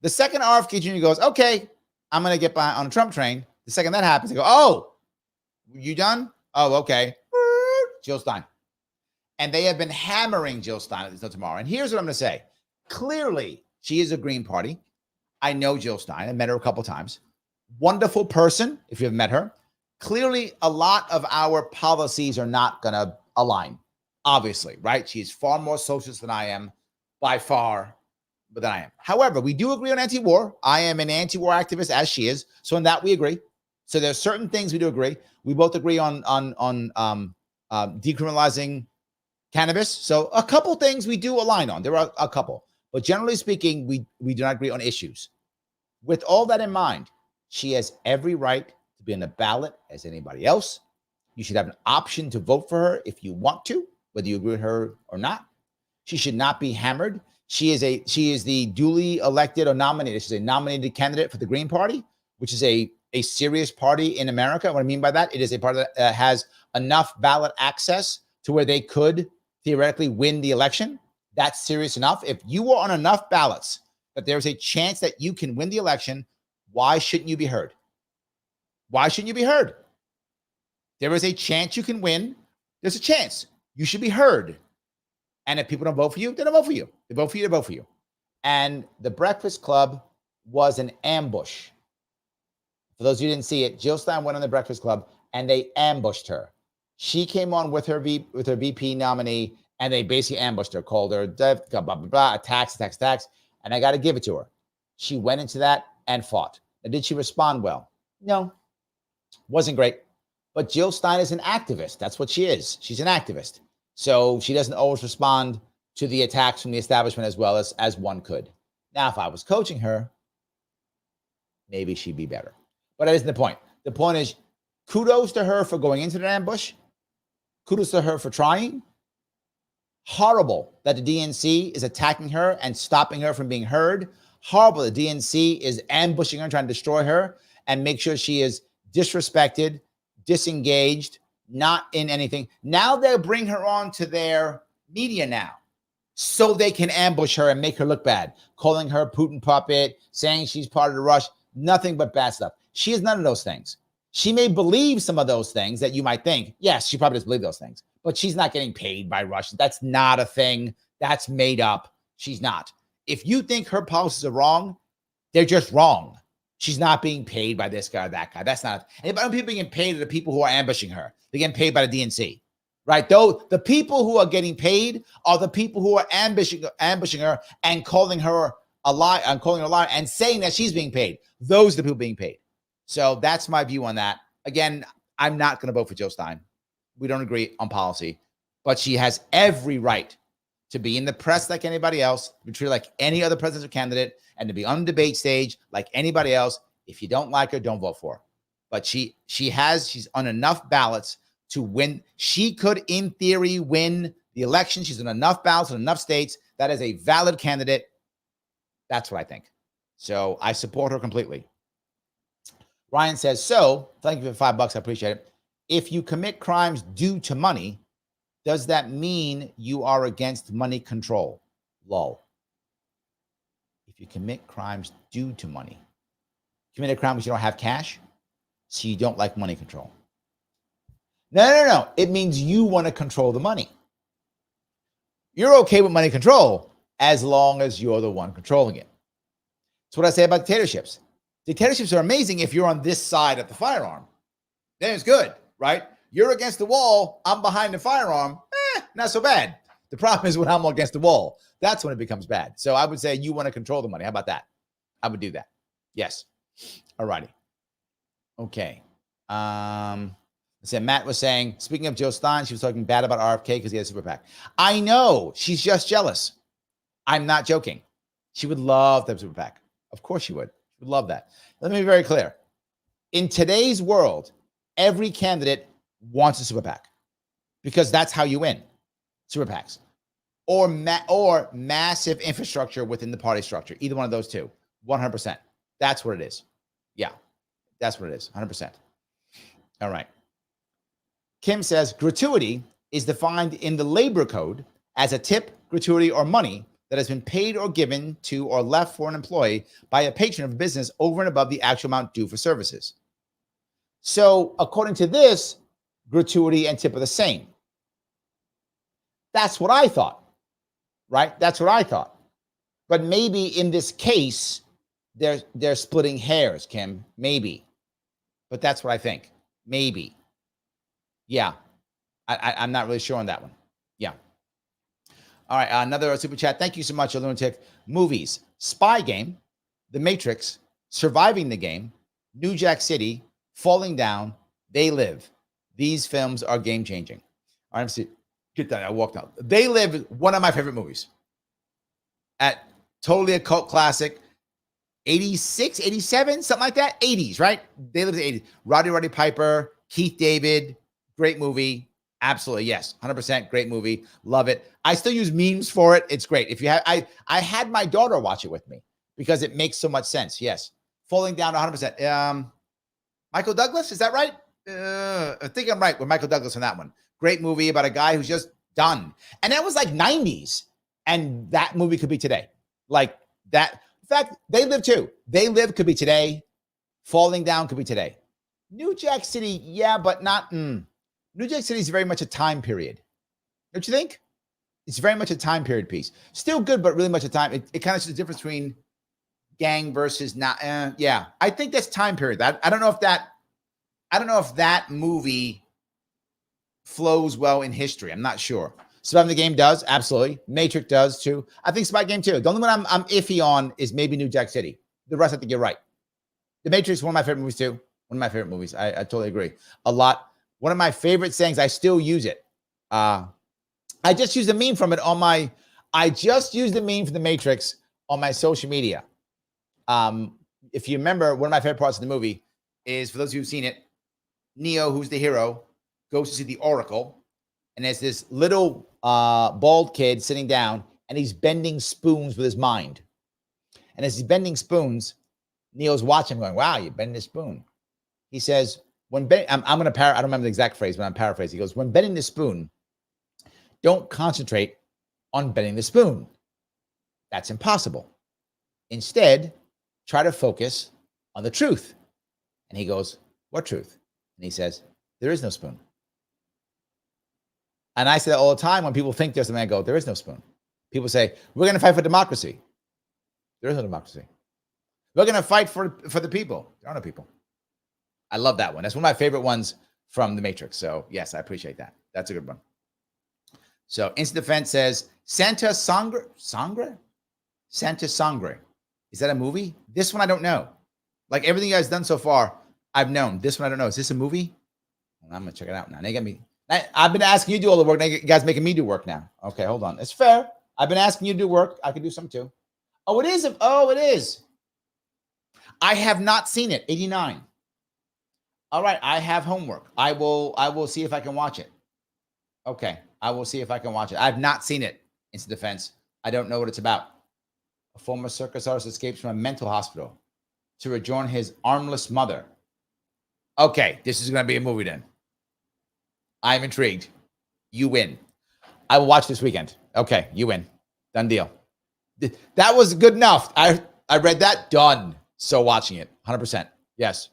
A: The second RFK Jr. goes, okay, I'm going to get on a Trump train. The second that happens, they go, oh, you done? Oh, okay. Jill Stein. And they have been hammering Jill Stein until tomorrow. And here's what I'm going to say. Clearly, she is a Green Party. I know Jill Stein. I met her a couple times. Wonderful person, if you've met her. Clearly, a lot of our policies are not going to align, obviously, right? She's far more socialist than I am, by far, than I am. However, we do agree on anti-war. I am an anti-war activist, as she is. So in that, we agree. So there's certain things we do agree. We both agree on decriminalizing cannabis. So a couple things we do align on. There are a couple. But generally speaking, we do not agree on issues. With all that in mind, she has every right to be on the ballot as anybody else. You should have an option to vote for her if you want to, whether you agree with her or not. She should not be hammered. She is the duly elected or nominated. She's a nominated candidate for the Green Party, which is a serious party in America. What I mean by that, it is a party that has enough ballot access to where they could theoretically win the election. That's serious enough. If you are on enough ballots that there's a chance that you can win the election, why shouldn't you be heard? Why shouldn't you be heard? There is a chance you can win. There's a chance. You should be heard. And if people don't vote for you, they don't vote for you. They vote for you, they vote for you. And the Breakfast Club was an ambush For those who didn't see it, Jill Stein went on the Breakfast Club and they ambushed her. She came on with her VP nominee, and they basically ambushed her, called her death, blah, blah, blah, attacks. And I got to give it to her. She went into that and fought. Now, did she respond well? No. Wasn't great. But Jill Stein is an activist. That's what she is. She's an activist. So she doesn't always respond to the attacks from the establishment as well as one could. Now, if I was coaching her, maybe she'd be better. But that isn't the point. The point is, kudos to her for going into the ambush. Kudos to her for trying. Horrible that the DNC is attacking her and stopping her from being heard. Horrible the DNC is ambushing her, trying to destroy her and make sure she is disrespected, disengaged, not in anything. Now they'll bring her on to their media now so they can ambush her and make her look bad, calling her Putin puppet, saying she's part of the rush, nothing but bad stuff. She is none of those things. She may believe some of those things that you might think. Yes, she probably does believe those things, but she's not getting paid by Russians. That's not a thing. That's made up. She's not. If you think her policies are wrong, they're just wrong. She's not being paid by this guy or that guy. That's not. And people getting paid are the people who are ambushing her. They're getting paid by the DNC, right? Though the people who are getting paid are the people who are ambushing her and calling her a lie, and saying that she's being paid. Those are the people being paid. So that's my view on that. Again, I'm not going to vote for Jill Stein. We don't agree on policy, but she has every right to be in the press like anybody else, to be treated like any other presidential candidate, and to be on the debate stage like anybody else. If you don't like her, don't vote for her. But she's on enough ballots to win. She could, in theory, win the election. She's on enough ballots in enough states. That is a valid candidate. That's what I think. So I support her completely. Ryan says, so thank you for $5. I appreciate it. If you commit crimes due to money, does that mean you are against money control? Lol. If you commit crimes due to money, commit a crime because you don't have cash, so you don't like money control. No. It means you want to control the money. You're okay with money control as long as you're the one controlling it. That's what I say about dictatorships. Dictatorships are amazing if you're on this side of the firearm. Then it's good, right? You're against the wall. I'm behind the firearm. Not so bad. The problem is when I'm against the wall. That's when it becomes bad. So I would say you want to control the money. How about that? I would do that. Yes. All righty. Okay. So Matt was saying, speaking of Jill Stein, she was talking bad about RFK because he has a super PAC. I know. She's just jealous. I'm not joking. She would love to have a super PAC. Of course she would. She would love that. Let me be very clear. In today's world, every candidate wants a super PAC because that's how you win. Super PACs or massive infrastructure within the party structure. Either one of those two, 100%. That's what it is. Yeah, that's what it is, 100%. All right. Kim says, gratuity is defined in the labor code as a tip, gratuity, or money that has been paid or given to or left for an employee by a patron of a business over and above the actual amount due for services. So according to this, gratuity and tip are the same. That's what I thought, right? That's what I thought. But maybe in this case, they're splitting hairs, Kim. Maybe. But that's what I think. Maybe. Yeah. I'm not really sure on that one. Yeah. All right. Another super chat. Thank you so much, Lunatic. Movies. Spy Game. The Matrix. Surviving the Game. New Jack City. Falling Down. They Live. These films are game-changing. All right, let's see. Get that. I walked out. They Live is one of my favorite movies. Totally a cult classic. 86, 87, something like that. 80s, right? They Live in the 80s. Roddy Piper, Keith David. Great movie. Absolutely. Yes. 100% great movie. Love it. I still use memes for it. It's great. If you have, I had my daughter watch it with me because it makes so much sense. Yes. Falling Down 100%. Michael Douglas. Is that right? I think I'm right with Michael Douglas on that one. Great movie about a guy who's just done. And that was like 90s. And that movie could be today. Like that. In fact, They Live too. They Live could be today. Falling Down could be today. New Jack City. Yeah, but not. New Jack City is very much a time period. Don't you think? It's very much a time period piece. Still good, but really much a time. It kind of shows the difference between gang versus not. Yeah, I think that's time period. I don't know if that movie flows well in history. I'm not sure. Surviving the Game does, absolutely. Matrix does too. I think Spy Game too. The only one I'm iffy on is maybe New Jack City. The rest, I think you're right. The Matrix, one of my favorite movies too. One of my favorite movies. I totally agree. A lot. One of my favorite sayings. I still use it. I just used a meme from it on my. I just used the meme for the Matrix on my social media. If you remember, one of my favorite parts of the movie is, for those of you who've seen it, Neo, who's the hero, goes to see the Oracle, and there's this little bald kid sitting down, and he's bending spoons with his mind. And as he's bending spoons, Neo's watching, going, "Wow, you're bending a spoon." He says, "When I'm going to I don't remember the exact phrase, but I'm paraphrasing. He goes, when bending the spoon, don't concentrate on bending the spoon. That's impossible. Instead, try to focus on the truth." And he goes, "What truth?" And he says, "There is no spoon." And I say that all the time when people think there's something. I go, "There is no spoon." People say, "We're going to fight for democracy." There is no democracy. We're going to fight for the people. There are no people. I love that one. That's one of my favorite ones from The Matrix. So, yes, I appreciate that. That's a good one. So, Instant Defense says, Santa Sangre? Santa Sangre. Is that a movie? This one I don't know. Like everything you guys done so far, I've known. This one I don't know. Is this a movie? Well, I'm going to check it out now. They got me. I've been asking you to do all the work. Now you guys making me do work now. Okay, hold on. It's fair. I've been asking you to do work. I can do some too. Oh, it is. Oh, it is. I have not seen it. 89. All right. I have homework. I will see if I can watch it. Okay. I will see if I can watch it. I've not seen it. Instant Defense. I don't know what it's about. A former circus artist escapes from a mental hospital to rejoin his armless mother. Okay. This is going to be a movie then. I'm intrigued. You win. I will watch this weekend. Okay. You win. Done deal. That was good enough. I read that. Done. So watching it. 100%. Yes.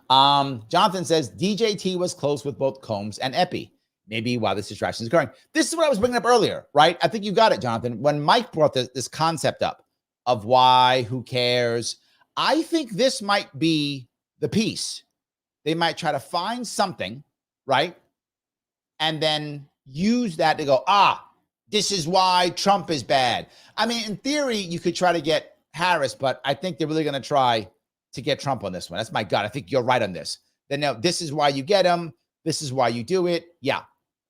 A: Jonathan says DJT was close with both Combs and Epi. Maybe while this distraction is occurring. This is what I was bringing up earlier, right? I think you got it, Jonathan. When Mike brought this concept up of why, who cares, I think this might be the piece. They might try to find something, right? And then use that to go, this is why Trump is bad. I mean, in theory, you could try to get Harris, but I think they're really going to try to get Trump on this one. That's my gut. I think you're right on this. Then now, this is why you get him. This is why you do it. Yeah,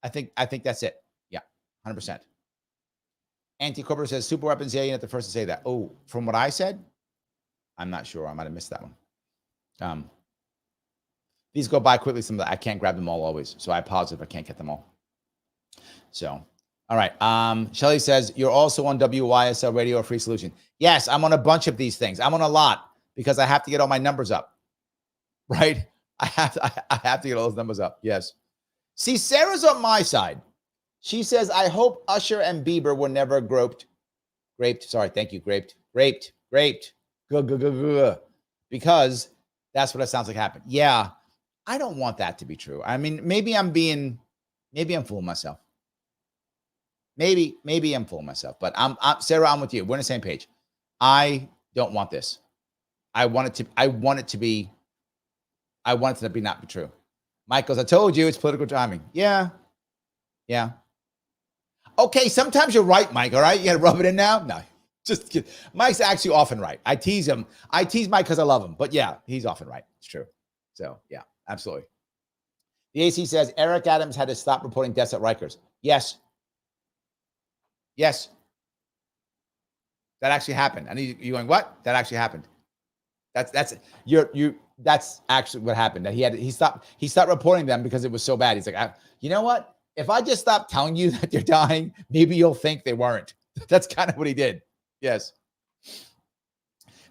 A: I think that's it. Yeah, 100%. Anti-Corporate says super weapons. Yeah, you're not the first to say that. Oh, from what I said, I'm not sure. I might have missed that one. These go by quickly. Some of I can't grab them all always, so I apologize if I can't get them all. So, all right. Shelly says you're also on WYSL Radio or Free Solution. Yes, I'm on a bunch of these things. I'm on a lot because I have to get all my numbers up. Right? I have to get all those numbers up. Yes. See, Sarah's on my side. She says, I hope Usher and Bieber were never graped. Sorry, thank you. Graped. Because that's what it sounds like happened. Yeah, I don't want that to be true. I mean, maybe I'm fooling myself. Maybe I'm fooling myself. But I'm Sarah, I'm with you. We're on the same page. I don't want this. I want it to be not be true. Mike goes, I told you it's political timing. Yeah. Okay, sometimes you're right, Mike. All right, you gotta rub it in now. No, just kidding. Mike's actually often right. I tease him. I tease Mike because I love him. But yeah, he's often right. It's true. So yeah, absolutely. The AC says Eric Adams had to stop reporting deaths at Rikers. Yes. That actually happened. And you going, what? That actually happened. That's actually what happened. That he stopped reporting them because it was so bad. He's like, you know what? If I just stop telling you that they're dying, maybe you'll think they weren't. That's kind of what he did. Yes.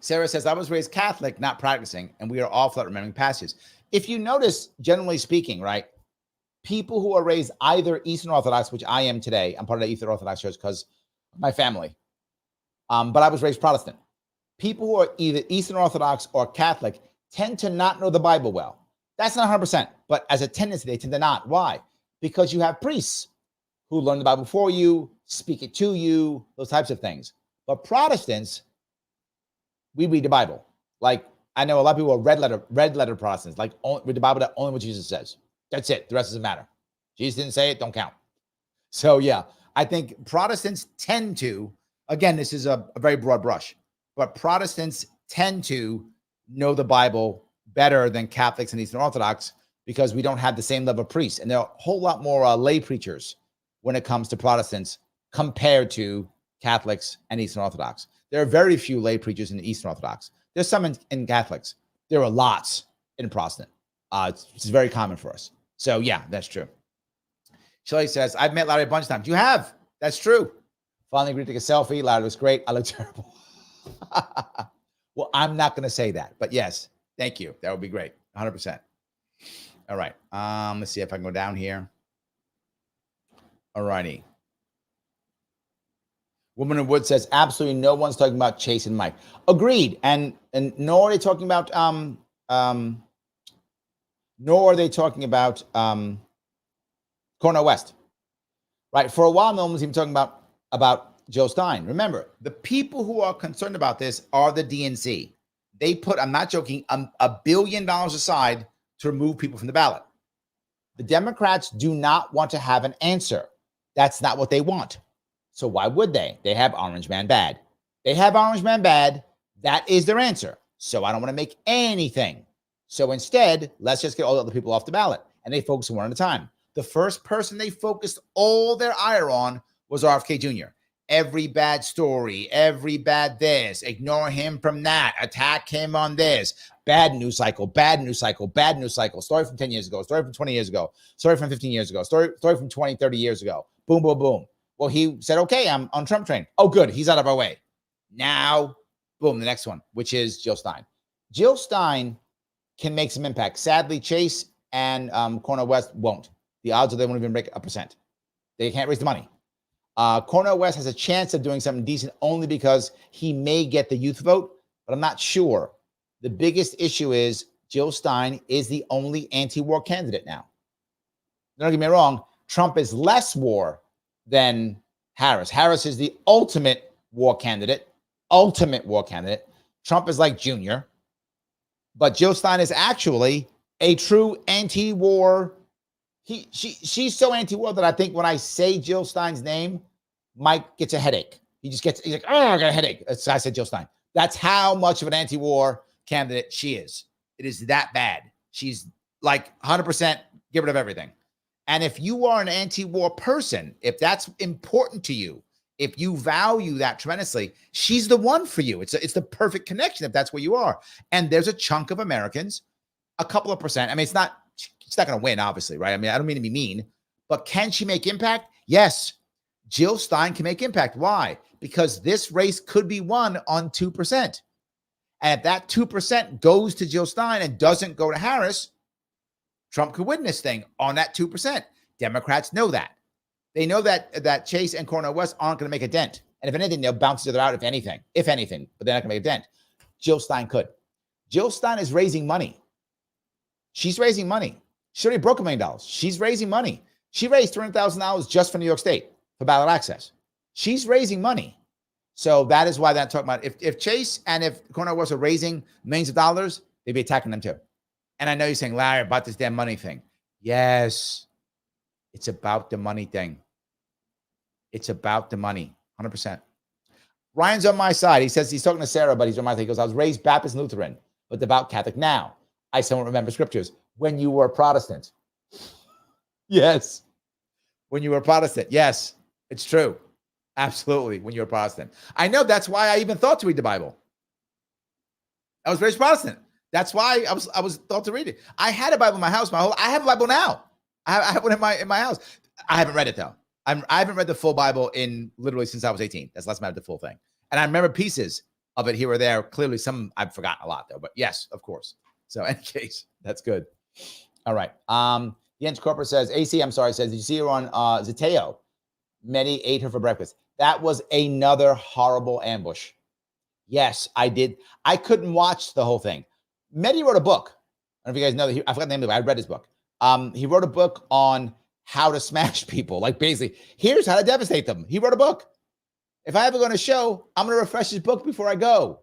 A: Sarah says, I was raised Catholic, not practicing, and we are awful at remembering passages. If you notice, generally speaking, right, people who are raised either Eastern Orthodox, which I am today, I'm part of the Eastern Orthodox Church because of my family, but I was raised Protestant. People who are either Eastern Orthodox or Catholic tend to not know the Bible well. That's not 100%, but as a tendency, they tend to not. Why? Because you have priests who learn the Bible for you, speak it to you, those types of things. But Protestants, we read the Bible. Like, I know a lot of people are red letter Protestants, like read the Bible, that only what Jesus says. That's it. The rest doesn't matter. Jesus didn't say it, don't count. So yeah, I think Protestants tend to, again, this is a very broad brush, but Protestants tend to know the Bible better than Catholics and Eastern Orthodox because we don't have the same level of priests. And there are a whole lot more lay preachers when it comes to Protestants compared to Catholics and Eastern Orthodox. There are very few lay preachers in the Eastern Orthodox. There's some in Catholics. There are lots in Protestant. It's very common for us. So yeah, that's true. Shelley says, I've met Larry a bunch of times. You have. That's true. Finally agreed to take a selfie. Larry looks great. I look terrible. Well, I'm not going to say that, but yes, thank you. That would be great. 100%. All right. Let's see if I can go down here. All righty. Woman in Wood says, absolutely no one's talking about Chase and Mike. Agreed. And nor are they talking about Cornel West. Right? For a while, no one was even talking about Joe Stein. Remember, the people who are concerned about this are the DNC. They put, I'm not joking, $1 billion aside to remove people from the ballot. The Democrats do not want to have an answer. That's not what they want. So why would they? They have Orange Man bad. They have Orange Man bad. That is their answer. So I don't want to make anything. So instead, let's just get all the other people off the ballot. And they focus one at a time. The first person they focused all their ire on was RFK Jr. Every bad story, every bad this, ignore him from that, attack him on this, bad news cycle, bad news cycle, bad news cycle, story from 10 years ago, story from 20 years ago, story from 15 years ago, story from 20, 30 years ago. Boom, boom, boom. Well, he said, okay, I'm on Trump train. Oh, good. He's out of our way. Now, boom, the next one, which is Jill Stein. Jill Stein can make some impact. Sadly, Chase and Cornel West won't. The odds are they won't even break 1%. They can't raise the money. Cornel West has a chance of doing something decent only because he may get the youth vote, but I'm not sure. The biggest issue is Jill Stein is the only anti-war candidate now. Don't get me wrong. Trump is less war than Harris. Harris is the ultimate war candidate. Trump is like Junior. But Jill Stein is actually a true anti-war. She's so anti-war that I think when I say Jill Stein's name, Mike gets a headache. He's like, oh, I got a headache. So I said Jill Stein. That's how much of an anti-war candidate she is. It is that bad. She's like 100% get rid of everything. And if you are an anti-war person, if that's important to you, if you value that tremendously, she's the one for you. It's the perfect connection if that's where you are. And there's a chunk of Americans, a couple of percent. I mean, it's not going to win, obviously, right? I mean, I don't mean to be mean, but can she make impact? Yes. Jill Stein can make impact. Why? Because this race could be won on 2%. And if that 2% goes to Jill Stein and doesn't go to Harris, Trump could win this thing on that 2%. Democrats know that. They know that Chase and Cornel West aren't going to make a dent. And if anything, they'll bounce each other out, if anything, but they're not going to make a dent. Jill Stein could. Jill Stein is raising money. She's raising money. She already broke $1 million. She's raising money. She raised $300,000 just for New York State for ballot access. She's raising money. So that is why they're not talking about if Chase and if Cornel West are raising millions of dollars, they'd be attacking them too. And I know you're saying, Larry, about this damn money thing. Yes, it's about the money thing. It's about the money, 100%. Ryan's on my side. He says he's talking to Sarah, but he's on my side. He goes, I was raised Baptist and Lutheran, but devout Catholic. Now, I still don't remember scriptures. When you were a Protestant. Yes. When you were a Protestant. Yes, it's true. Absolutely. When you were a Protestant. I know that's why I even thought to read the Bible. I was raised Protestant. That's why I was thought to read it. I had a Bible in my house. I have a Bible now. I have one in my house. I haven't read it though. I haven't read the full Bible in literally since I was 18. That's the last time I read the full thing. And I remember pieces of it here or there. Clearly, some I've forgotten a lot though. But yes, of course. So in any case, that's good. All right. Jens Corporate says, AC, I'm sorry, says, did you see her on Zateo? Many ate her for breakfast. That was another horrible ambush. Yes, I did. I couldn't watch the whole thing. Mehdi wrote a book. I don't know if you guys know that. I forgot the name of it. I read his book. He wrote a book on how to smash people. Like basically, here's how to devastate them. He wrote a book. If I ever go on a show, I'm going to refresh his book before I go.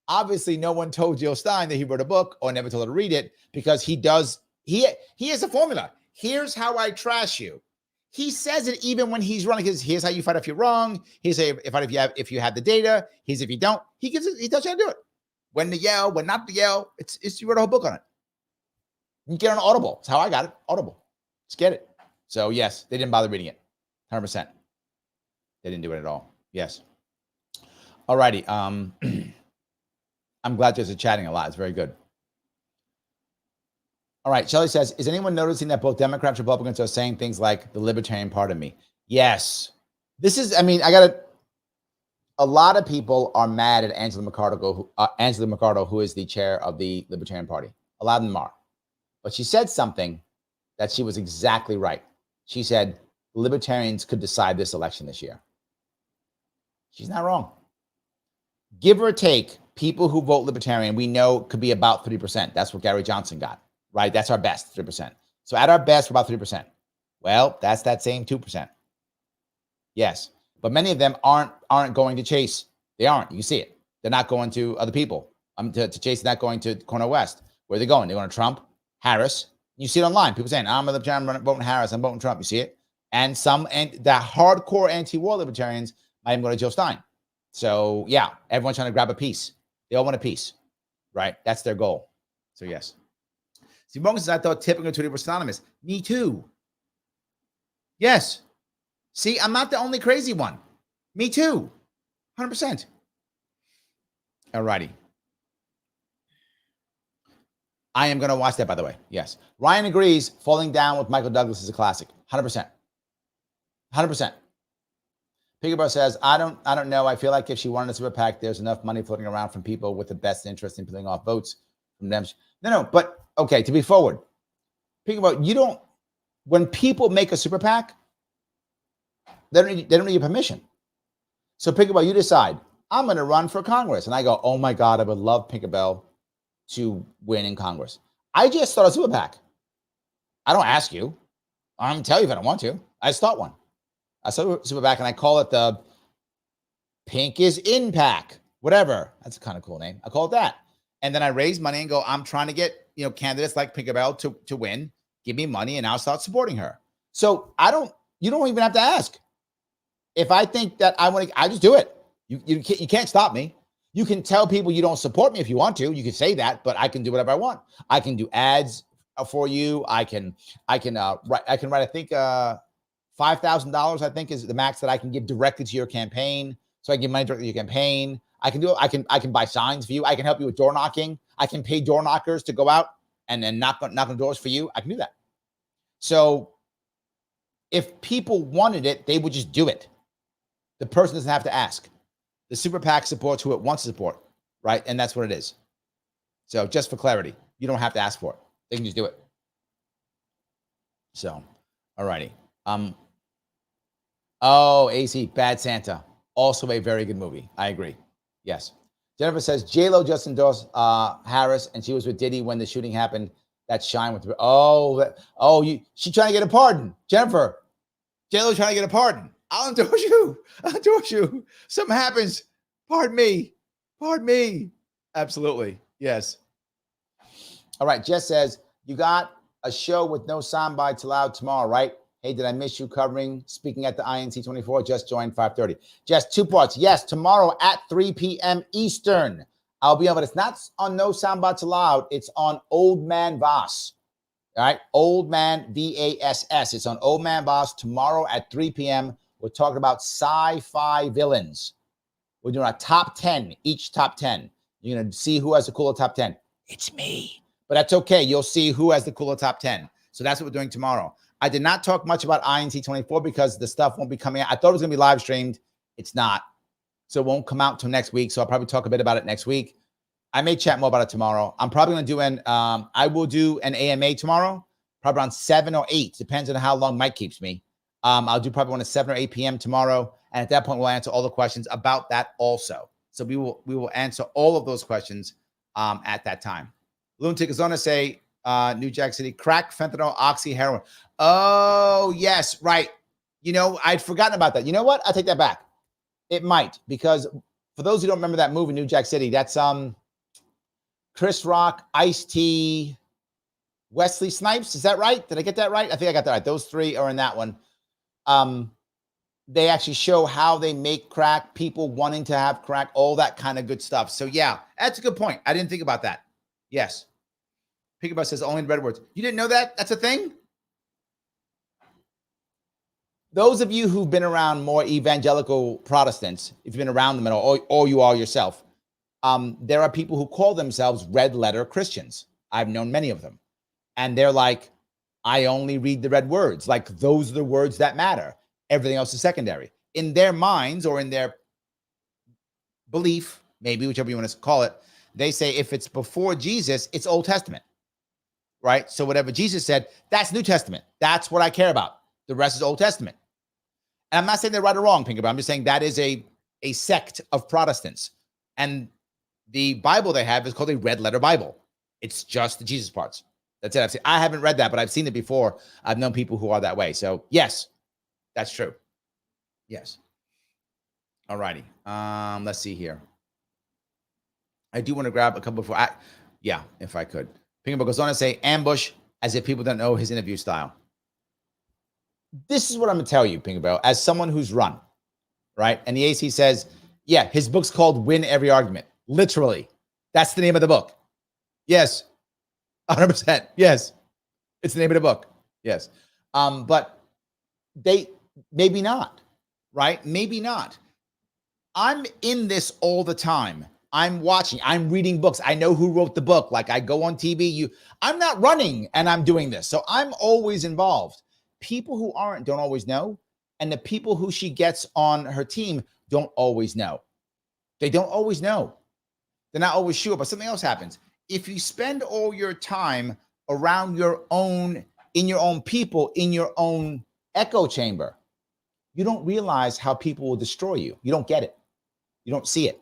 A: Obviously, no one told Jill Stein that he wrote a book or never told her to read it because he has a formula. Here's how I trash you. He says it even when he's running. Here's how you fight if you're wrong. Here's if you have the data. Here's if you don't. He tells you how to do it. When to yell, when not to yell. It's you wrote a whole book on it. You get on Audible. That's how I got it. Audible. Just get it. So yes, they didn't bother reading it. 100%. They didn't do it at all. Yes. All righty. I'm glad there's chatting a lot. It's very good. All right. Shelley says, is anyone noticing that both Democrats and Republicans are saying things like the libertarian part of me? Yes. A lot of people are mad at Angela McArdle, who is the chair of the Libertarian Party. A lot of them are. But she said something that she was exactly right. She said libertarians could decide this election this year. She's not wrong. Give or take, people who vote libertarian, we know could be about 3%. That's what Gary Johnson got, right? That's our best, 3%. So at our best, we're about 3%. Well, that's that same 2%. Yes. But many of them aren't going to Chase. They aren't. You see it. They're not going to other people. To Chase, they're not going to Cornel West. Where are they going? They're going to Trump, Harris. You see it online. People saying, I'm a libertarian, I'm voting Harris, I'm voting Trump. You see it? And the hardcore anti-war libertarians might even go to Jill Stein. So, yeah, everyone's trying to grab a piece. They all want a piece, right? That's their goal. So, yes. See, Morgan says, I thought tipping gratuity was synonymous. Me too. Yes. See, I'm not the only crazy one. Me too. 100%. All righty. I am going to watch that, by the way. Yes. Ryan agrees. Falling Down with Michael Douglas is a classic. 100%. 100%. Piggybar says, I don't know. I feel like if she wanted a super PAC, there's enough money floating around from people with the best interest in pulling off votes from them. No, but okay, to be forward. Piggybar, when people make a super PAC, they don't need your permission. So Piggybar, you decide, I'm going to run for Congress. And I go, oh my God, I would love Piggybar to win in Congress. I just start a super PAC. I don't ask you. I don't tell you if I don't want to. I start one. I start a super PAC and I call it the Pink is In PAC, whatever. That's a kind of cool name. I call it that. And then I raise money and go, I'm trying to get, candidates like Piggybar to win. Give me money and I'll start supporting her. So you don't even have to ask. If I think that I want to, I just do it. You can't stop me. You can tell people you don't support me if you want to. You can say that, but I can do whatever I want. I can do ads for you. I can write. I think $5,000. I think is the max that I can give directly to your campaign. So I give money directly to your campaign. I can do it. I can buy signs for you. I can help you with door knocking. I can pay door knockers to go out and then knock on doors for you. I can do that. So if people wanted it, they would just do it. The person doesn't have to ask. The super PAC supports who it wants to support, right? And that's what it is. So just for clarity, you don't have to ask for it. They can just do it. So, all righty. AC, Bad Santa. Also a very good movie. I agree. Yes. Jennifer says, J-Lo just endorsed Harris, and she was with Diddy when the shooting happened. That's Shine with her. She trying to get a pardon. Jennifer, J-Lo trying to get a pardon. I'll endorse you. Something happens. Pardon me. Absolutely. Yes. All right. Jess says, you got a show with no soundbites allowed tomorrow, right? Hey, did I miss you covering speaking at the INC 24? Just joined 5:30. Jess, 2 parts. Yes, tomorrow at 3 p.m. Eastern. I'll be on, but it's not on No Soundbites Allowed. It's on Old Man Voss. All right. Old Man VASS. It's on Old Man Voss tomorrow at 3 p.m. We're talking about sci-fi villains. We're doing a top 10, each top 10. You're going to see who has the cooler top 10. It's me. But that's okay. You'll see who has the cooler top 10. So that's what we're doing tomorrow. I did not talk much about INC 24 because the stuff won't be coming out. I thought it was going to be live streamed. It's not. So it won't come out until next week. So I'll probably talk a bit about it next week. I may chat more about it tomorrow. I'm probably going to do I will do an AMA tomorrow, probably around 7 or 8. Depends on how long Mike keeps me. I'll do probably one at 7 or 8 p.m. tomorrow. And at that point, we'll answer all the questions about that also. So we will answer all of those questions at that time. Lunatic is going to say, New Jack City, crack, fentanyl, oxy, heroin. Oh, yes, right. I'd forgotten about that. You know what? I take that back. It might, because for those who don't remember that movie, New Jack City, that's Chris Rock, Ice-T, Wesley Snipes. Is that right? Did I get that right? I think I got that right. Those three are in that one. They actually show how they make crack, people wanting to have crack, all that kind of good stuff. So yeah, that's a good point. I didn't think about that. Yes. Pickabout says only in red words. You didn't know that? That's a thing? Those of you who've been around more evangelical Protestants, if you've been around them at all, or you are yourself, there are people who call themselves red letter Christians. I've known many of them. And they're like, I only read the red words. Like, those are the words that matter. Everything else is secondary. In their minds, or in their belief, maybe, whichever you want to call it, they say if it's before Jesus, it's Old Testament, right? So whatever Jesus said, that's New Testament. That's what I care about. The rest is Old Testament. And I'm not saying they're right or wrong, Pinkerton. I'm just saying that is a sect of Protestants. And the Bible they have is called a red letter Bible. It's just the Jesus parts. That's it. I haven't read that, but I've seen it before. I've known people who are that way. So yes, that's true. Yes. All righty. Let's see here. I do want to grab a couple before. Yeah, if I could. Pinkerton goes on to say ambush as if people don't know his interview style. This is what I'm going to tell you, Pinkerton, as someone who's run, right? And the AC says, yeah, his book's called Win Every Argument. Literally. That's the name of the book. Yes. 100%. Yes. It's the name of the book. Yes. But they, maybe not, right? Maybe not. I'm in this all the time. I'm watching, I'm reading books. I know who wrote the book. Like, I go on TV, I'm not running and I'm doing this. So I'm always involved. People who aren't don't always know. And the people who she gets on her team don't always know. They don't always know. They're not always sure, but something else happens. If you spend all your time around your own, in your own people, in your own echo chamber, you don't realize how people will destroy you. You don't get it. You don't see it,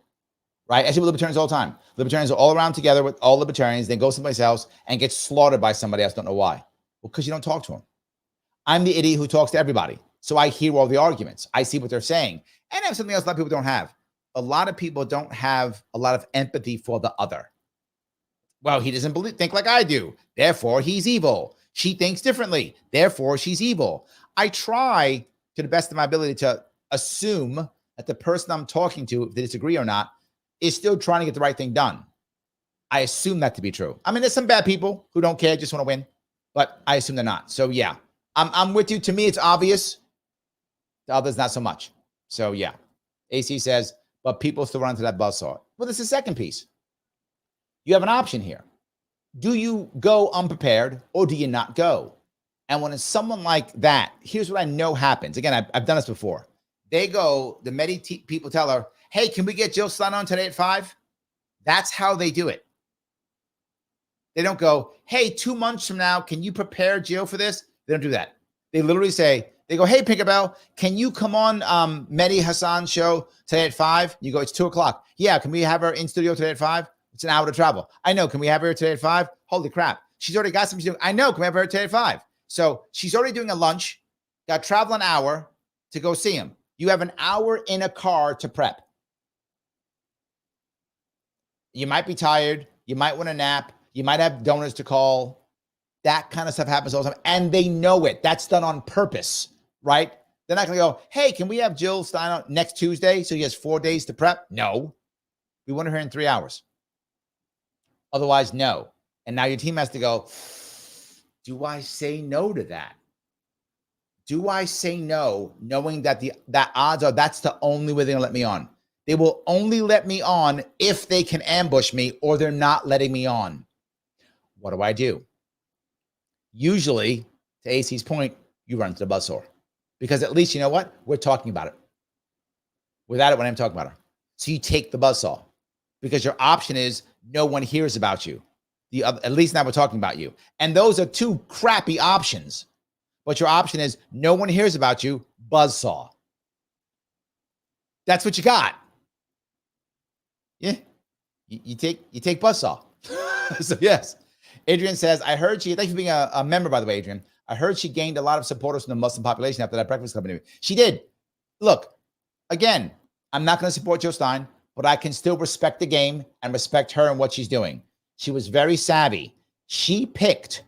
A: right? I see with libertarians all the time. Libertarians are all around together with all libertarians. They go someplace else and get slaughtered by somebody else. Don't know why. Well, because you don't talk to them. I'm the idiot who talks to everybody. So I hear all the arguments. I see what they're saying. And I have something else a lot of people don't have. A lot of people don't have a lot of empathy for the other. Well, he doesn't think like I do. Therefore, he's evil. She thinks differently. Therefore, she's evil. I try to the best of my ability to assume that the person I'm talking to, if they disagree or not, is still trying to get the right thing done. I assume that to be true. I mean, there's some bad people who don't care, just want to win, but I assume they're not. So yeah, I'm with you. To me, it's obvious. To others, not so much. So yeah, AC says, but people still run into that buzzsaw. Well, this is the second piece. You have an option here. Do you go unprepared or do you not go? And when it's someone like that, here's what I know happens. Again, I've done this before. They go, the people tell her, hey, can we get Jill Stein on today at 5? That's how they do it. They don't go, hey, 2 months from now, can you prepare Jill for this? They don't do that. They literally say, they go, hey, Pinkerbell, can you come on Mehdi Hassan's show today at 5? You go, it's 2 o'clock. Yeah, can we have her in studio today at 5? It's an hour to travel. I know. Can we have her today at 5? Holy crap. She's already got something to do. I know. Can we have her today at 5? So she's already doing a lunch, got to travel an hour to go see him. You have an hour in a car to prep. You might be tired. You might want a nap. You might have donors to call. That kind of stuff happens all the time. And they know it. That's done on purpose, right? They're not going to go, hey, can we have Jill Stein on next Tuesday so he has 4 days to prep? No. We want her in 3 hours. Otherwise, no. And now your team has to go, do I say no to that? Do I say no, knowing that that odds are that's the only way they're going to let me on? They will only let me on if they can ambush me or they're not letting me on. What do I do? Usually, to AC's point, you run to the buzzsaw. Because at least, you know what? We're talking about it. Without it, when I'm talking about her. So you take the buzzsaw. Because your option is no one hears about you. At least now we're talking about you. And those are two crappy options. But your option is no one hears about you, buzzsaw. That's what you got. Yeah. You take buzzsaw. So yes. Adrian says, I heard she, thank you for being a member, by the way, Adrian. I heard she gained a lot of supporters from the Muslim population after that Breakfast Club interview. She did. Look, again, I'm not going to support Jill Stein, but I can still respect the game and respect her and what she's doing. She was very savvy. She picked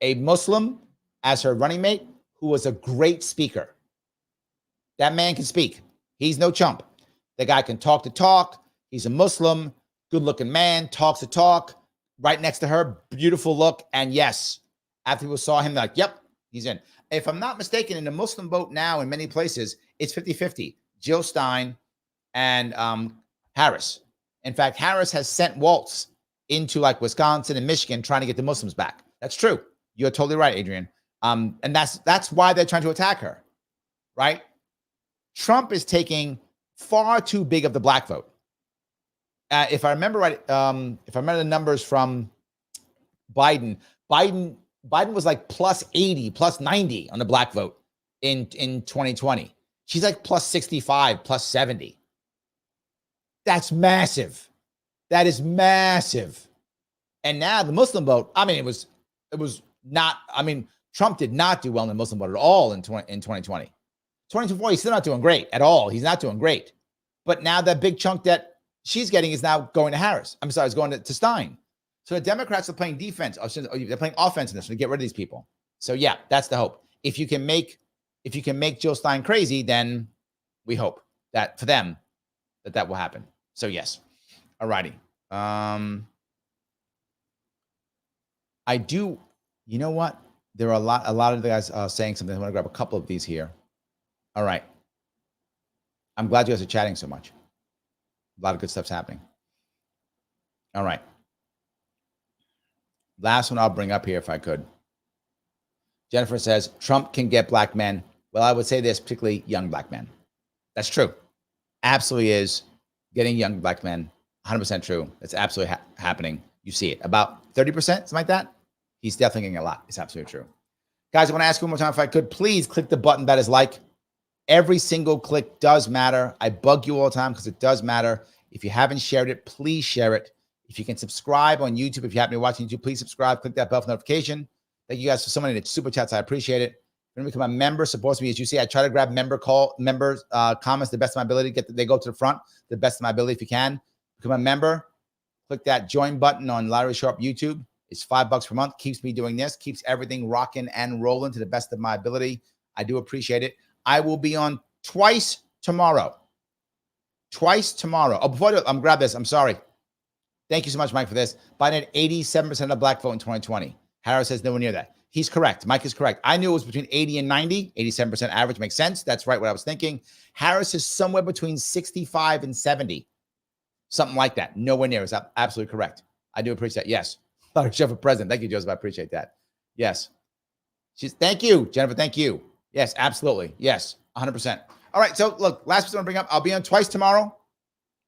A: a Muslim as her running mate who was a great speaker. That man can speak. He's no chump. The guy can talk the talk. He's a Muslim, good-looking man, talks the talk. Right next to her, beautiful look. And yes, after people saw him, they're like, yep, he's in. If I'm not mistaken, in the Muslim vote now, in many places, it's 50-50. Jill Stein and Harris. In fact, Harris has sent Waltz into like Wisconsin and Michigan trying to get the Muslims back. That's true. You're totally right, Adrian. And that's why they're trying to attack her, right? Trump is taking far too big of the black vote. If I remember right, if I remember the numbers from Biden was like plus 80, plus 90 on the black vote in 2020. She's like plus 65, plus 70. That's massive. That is massive. And now the Muslim vote, I mean, it was not, I mean, Trump did not do well in the Muslim vote at all in 2020. 2024, he's still not doing great at all. He's not doing great. But now that big chunk that she's getting is now going to Harris. I'm sorry, it's going to Stein. So the Democrats are playing defense. They're playing offense in this to get rid of these people. So yeah, that's the hope. If you can make Jill Stein crazy, then we hope that for them that will happen. So yes. All righty. I do. You know what? There are a lot of the guys saying something. I want to grab a couple of these here. All right. I'm glad you guys are chatting so much. A lot of good stuff's happening. All right. Last one I'll bring up here if I could. Jennifer says, Trump can get black men. Well, I would say this, particularly young black men. That's true. Absolutely is getting young black men. 100% true. That's absolutely happening. You see it. About 30%, something like that. He's definitely getting a lot. It's absolutely true. Guys, I want to ask you one more time if I could. Please click the button that is like. Every single click does matter. I bug you all the time because it does matter. If you haven't shared it, please share it. If you can subscribe on YouTube, if you happen to be watching YouTube, please subscribe. Click that bell for notification. Thank you guys for someone in the super chats. I appreciate it. If you want to become a member, supposed to be, as you see, I try to grab members' comments to the best of my ability. They go to the front, to the best of my ability if you can. Become a member. Click that join button on Larry Sharpe YouTube. It's $5 per month. Keeps me doing this. Keeps everything rocking and rolling to the best of my ability. I do appreciate it. I will be on twice tomorrow. Twice tomorrow. Oh, before I'm grab this. I'm sorry. Thank you so much, Mike, for this. Biden had 87% of the black vote in 2020. Harris says nowhere near that. He's correct. Mike is correct. I knew it was between 80 and 90. 87% average makes sense. That's right what I was thinking. Harris is somewhere between 65 and 70. Something like that. Nowhere near. Is absolutely correct. I do appreciate that. Yes. Chef for president. Thank you, Joseph. I appreciate that. Yes. Thank you, Jennifer. Thank you. Yes, absolutely. Yes, 100%. All right. So look, last person I want to bring up. I'll be on twice tomorrow.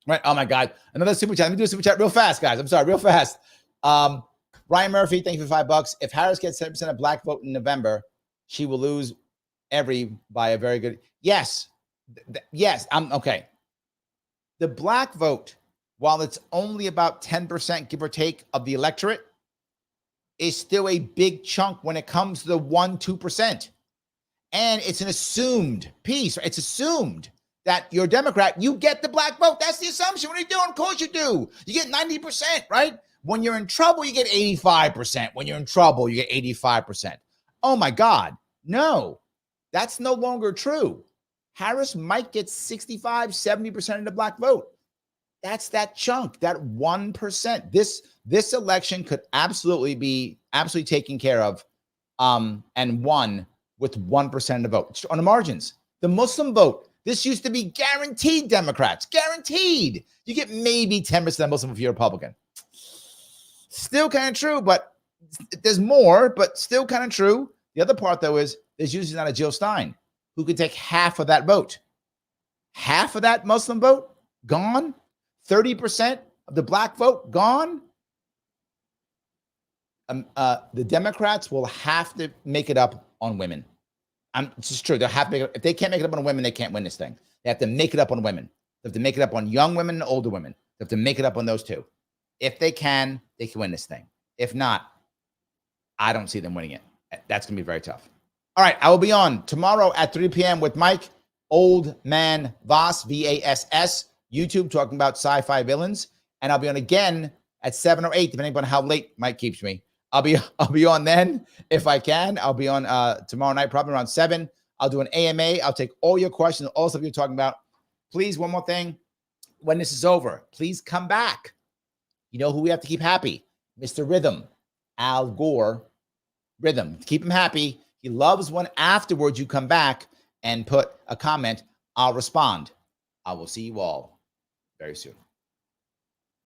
A: Right. Oh my God. Another super chat. Let me do a super chat real fast, guys. I'm sorry, real fast. Ryan Murphy, thank you for $5. If Harris gets 7% of black vote in November, she will lose by a very good. Yes. Yes. I'm okay. The black vote, while it's only about 10%, give or take, of the electorate, is still a big chunk when it comes to the 1-2%. And it's an assumed piece. It's assumed that you're a Democrat, you get the black vote. That's the assumption. What are you doing? Of course you do. You get 90%, right? When you're in trouble, you get 85%. When you're in trouble, you get 85%. Oh my God. No, that's no longer true. Harris might get 65, 70% of the black vote. That's that chunk, that 1%. This election could absolutely be taken care of and won with 1% of the vote. On the margins, the Muslim vote, this used to be guaranteed Democrats, guaranteed. You get maybe 10% Muslim if you're Republican. Still kind of true, but there's more, but still kind of true. The other part, though, is there's usually not a Jill Stein who could take half of that vote. Half of that Muslim vote gone. 30% of the black vote gone. The Democrats will have to make it up on women. It's just true. They'll have to make it, if they can't make it up on women, they can't win this thing. They have to make it up on women. They have to make it up on young women and older women. They have to make it up on those two. If they can win this thing. If not, I don't see them winning it. That's going to be very tough. All right. I will be on tomorrow at 3 p.m. with Mike, Old Man Voss, V-A-S-S, YouTube, talking about sci-fi villains. And I'll be on again at 7 or 8, depending on how late Mike keeps me. I'll be on then if I can. I'll be on tomorrow night, probably around 7. I'll do an AMA. I'll take all your questions, all stuff you're talking about. Please, one more thing. When this is over, please come back. You know who we have to keep happy? Mr. Rhythm, Al Gore. Rhythm, keep him happy. He loves when afterwards you come back and put a comment. I'll respond. I will see you all very soon.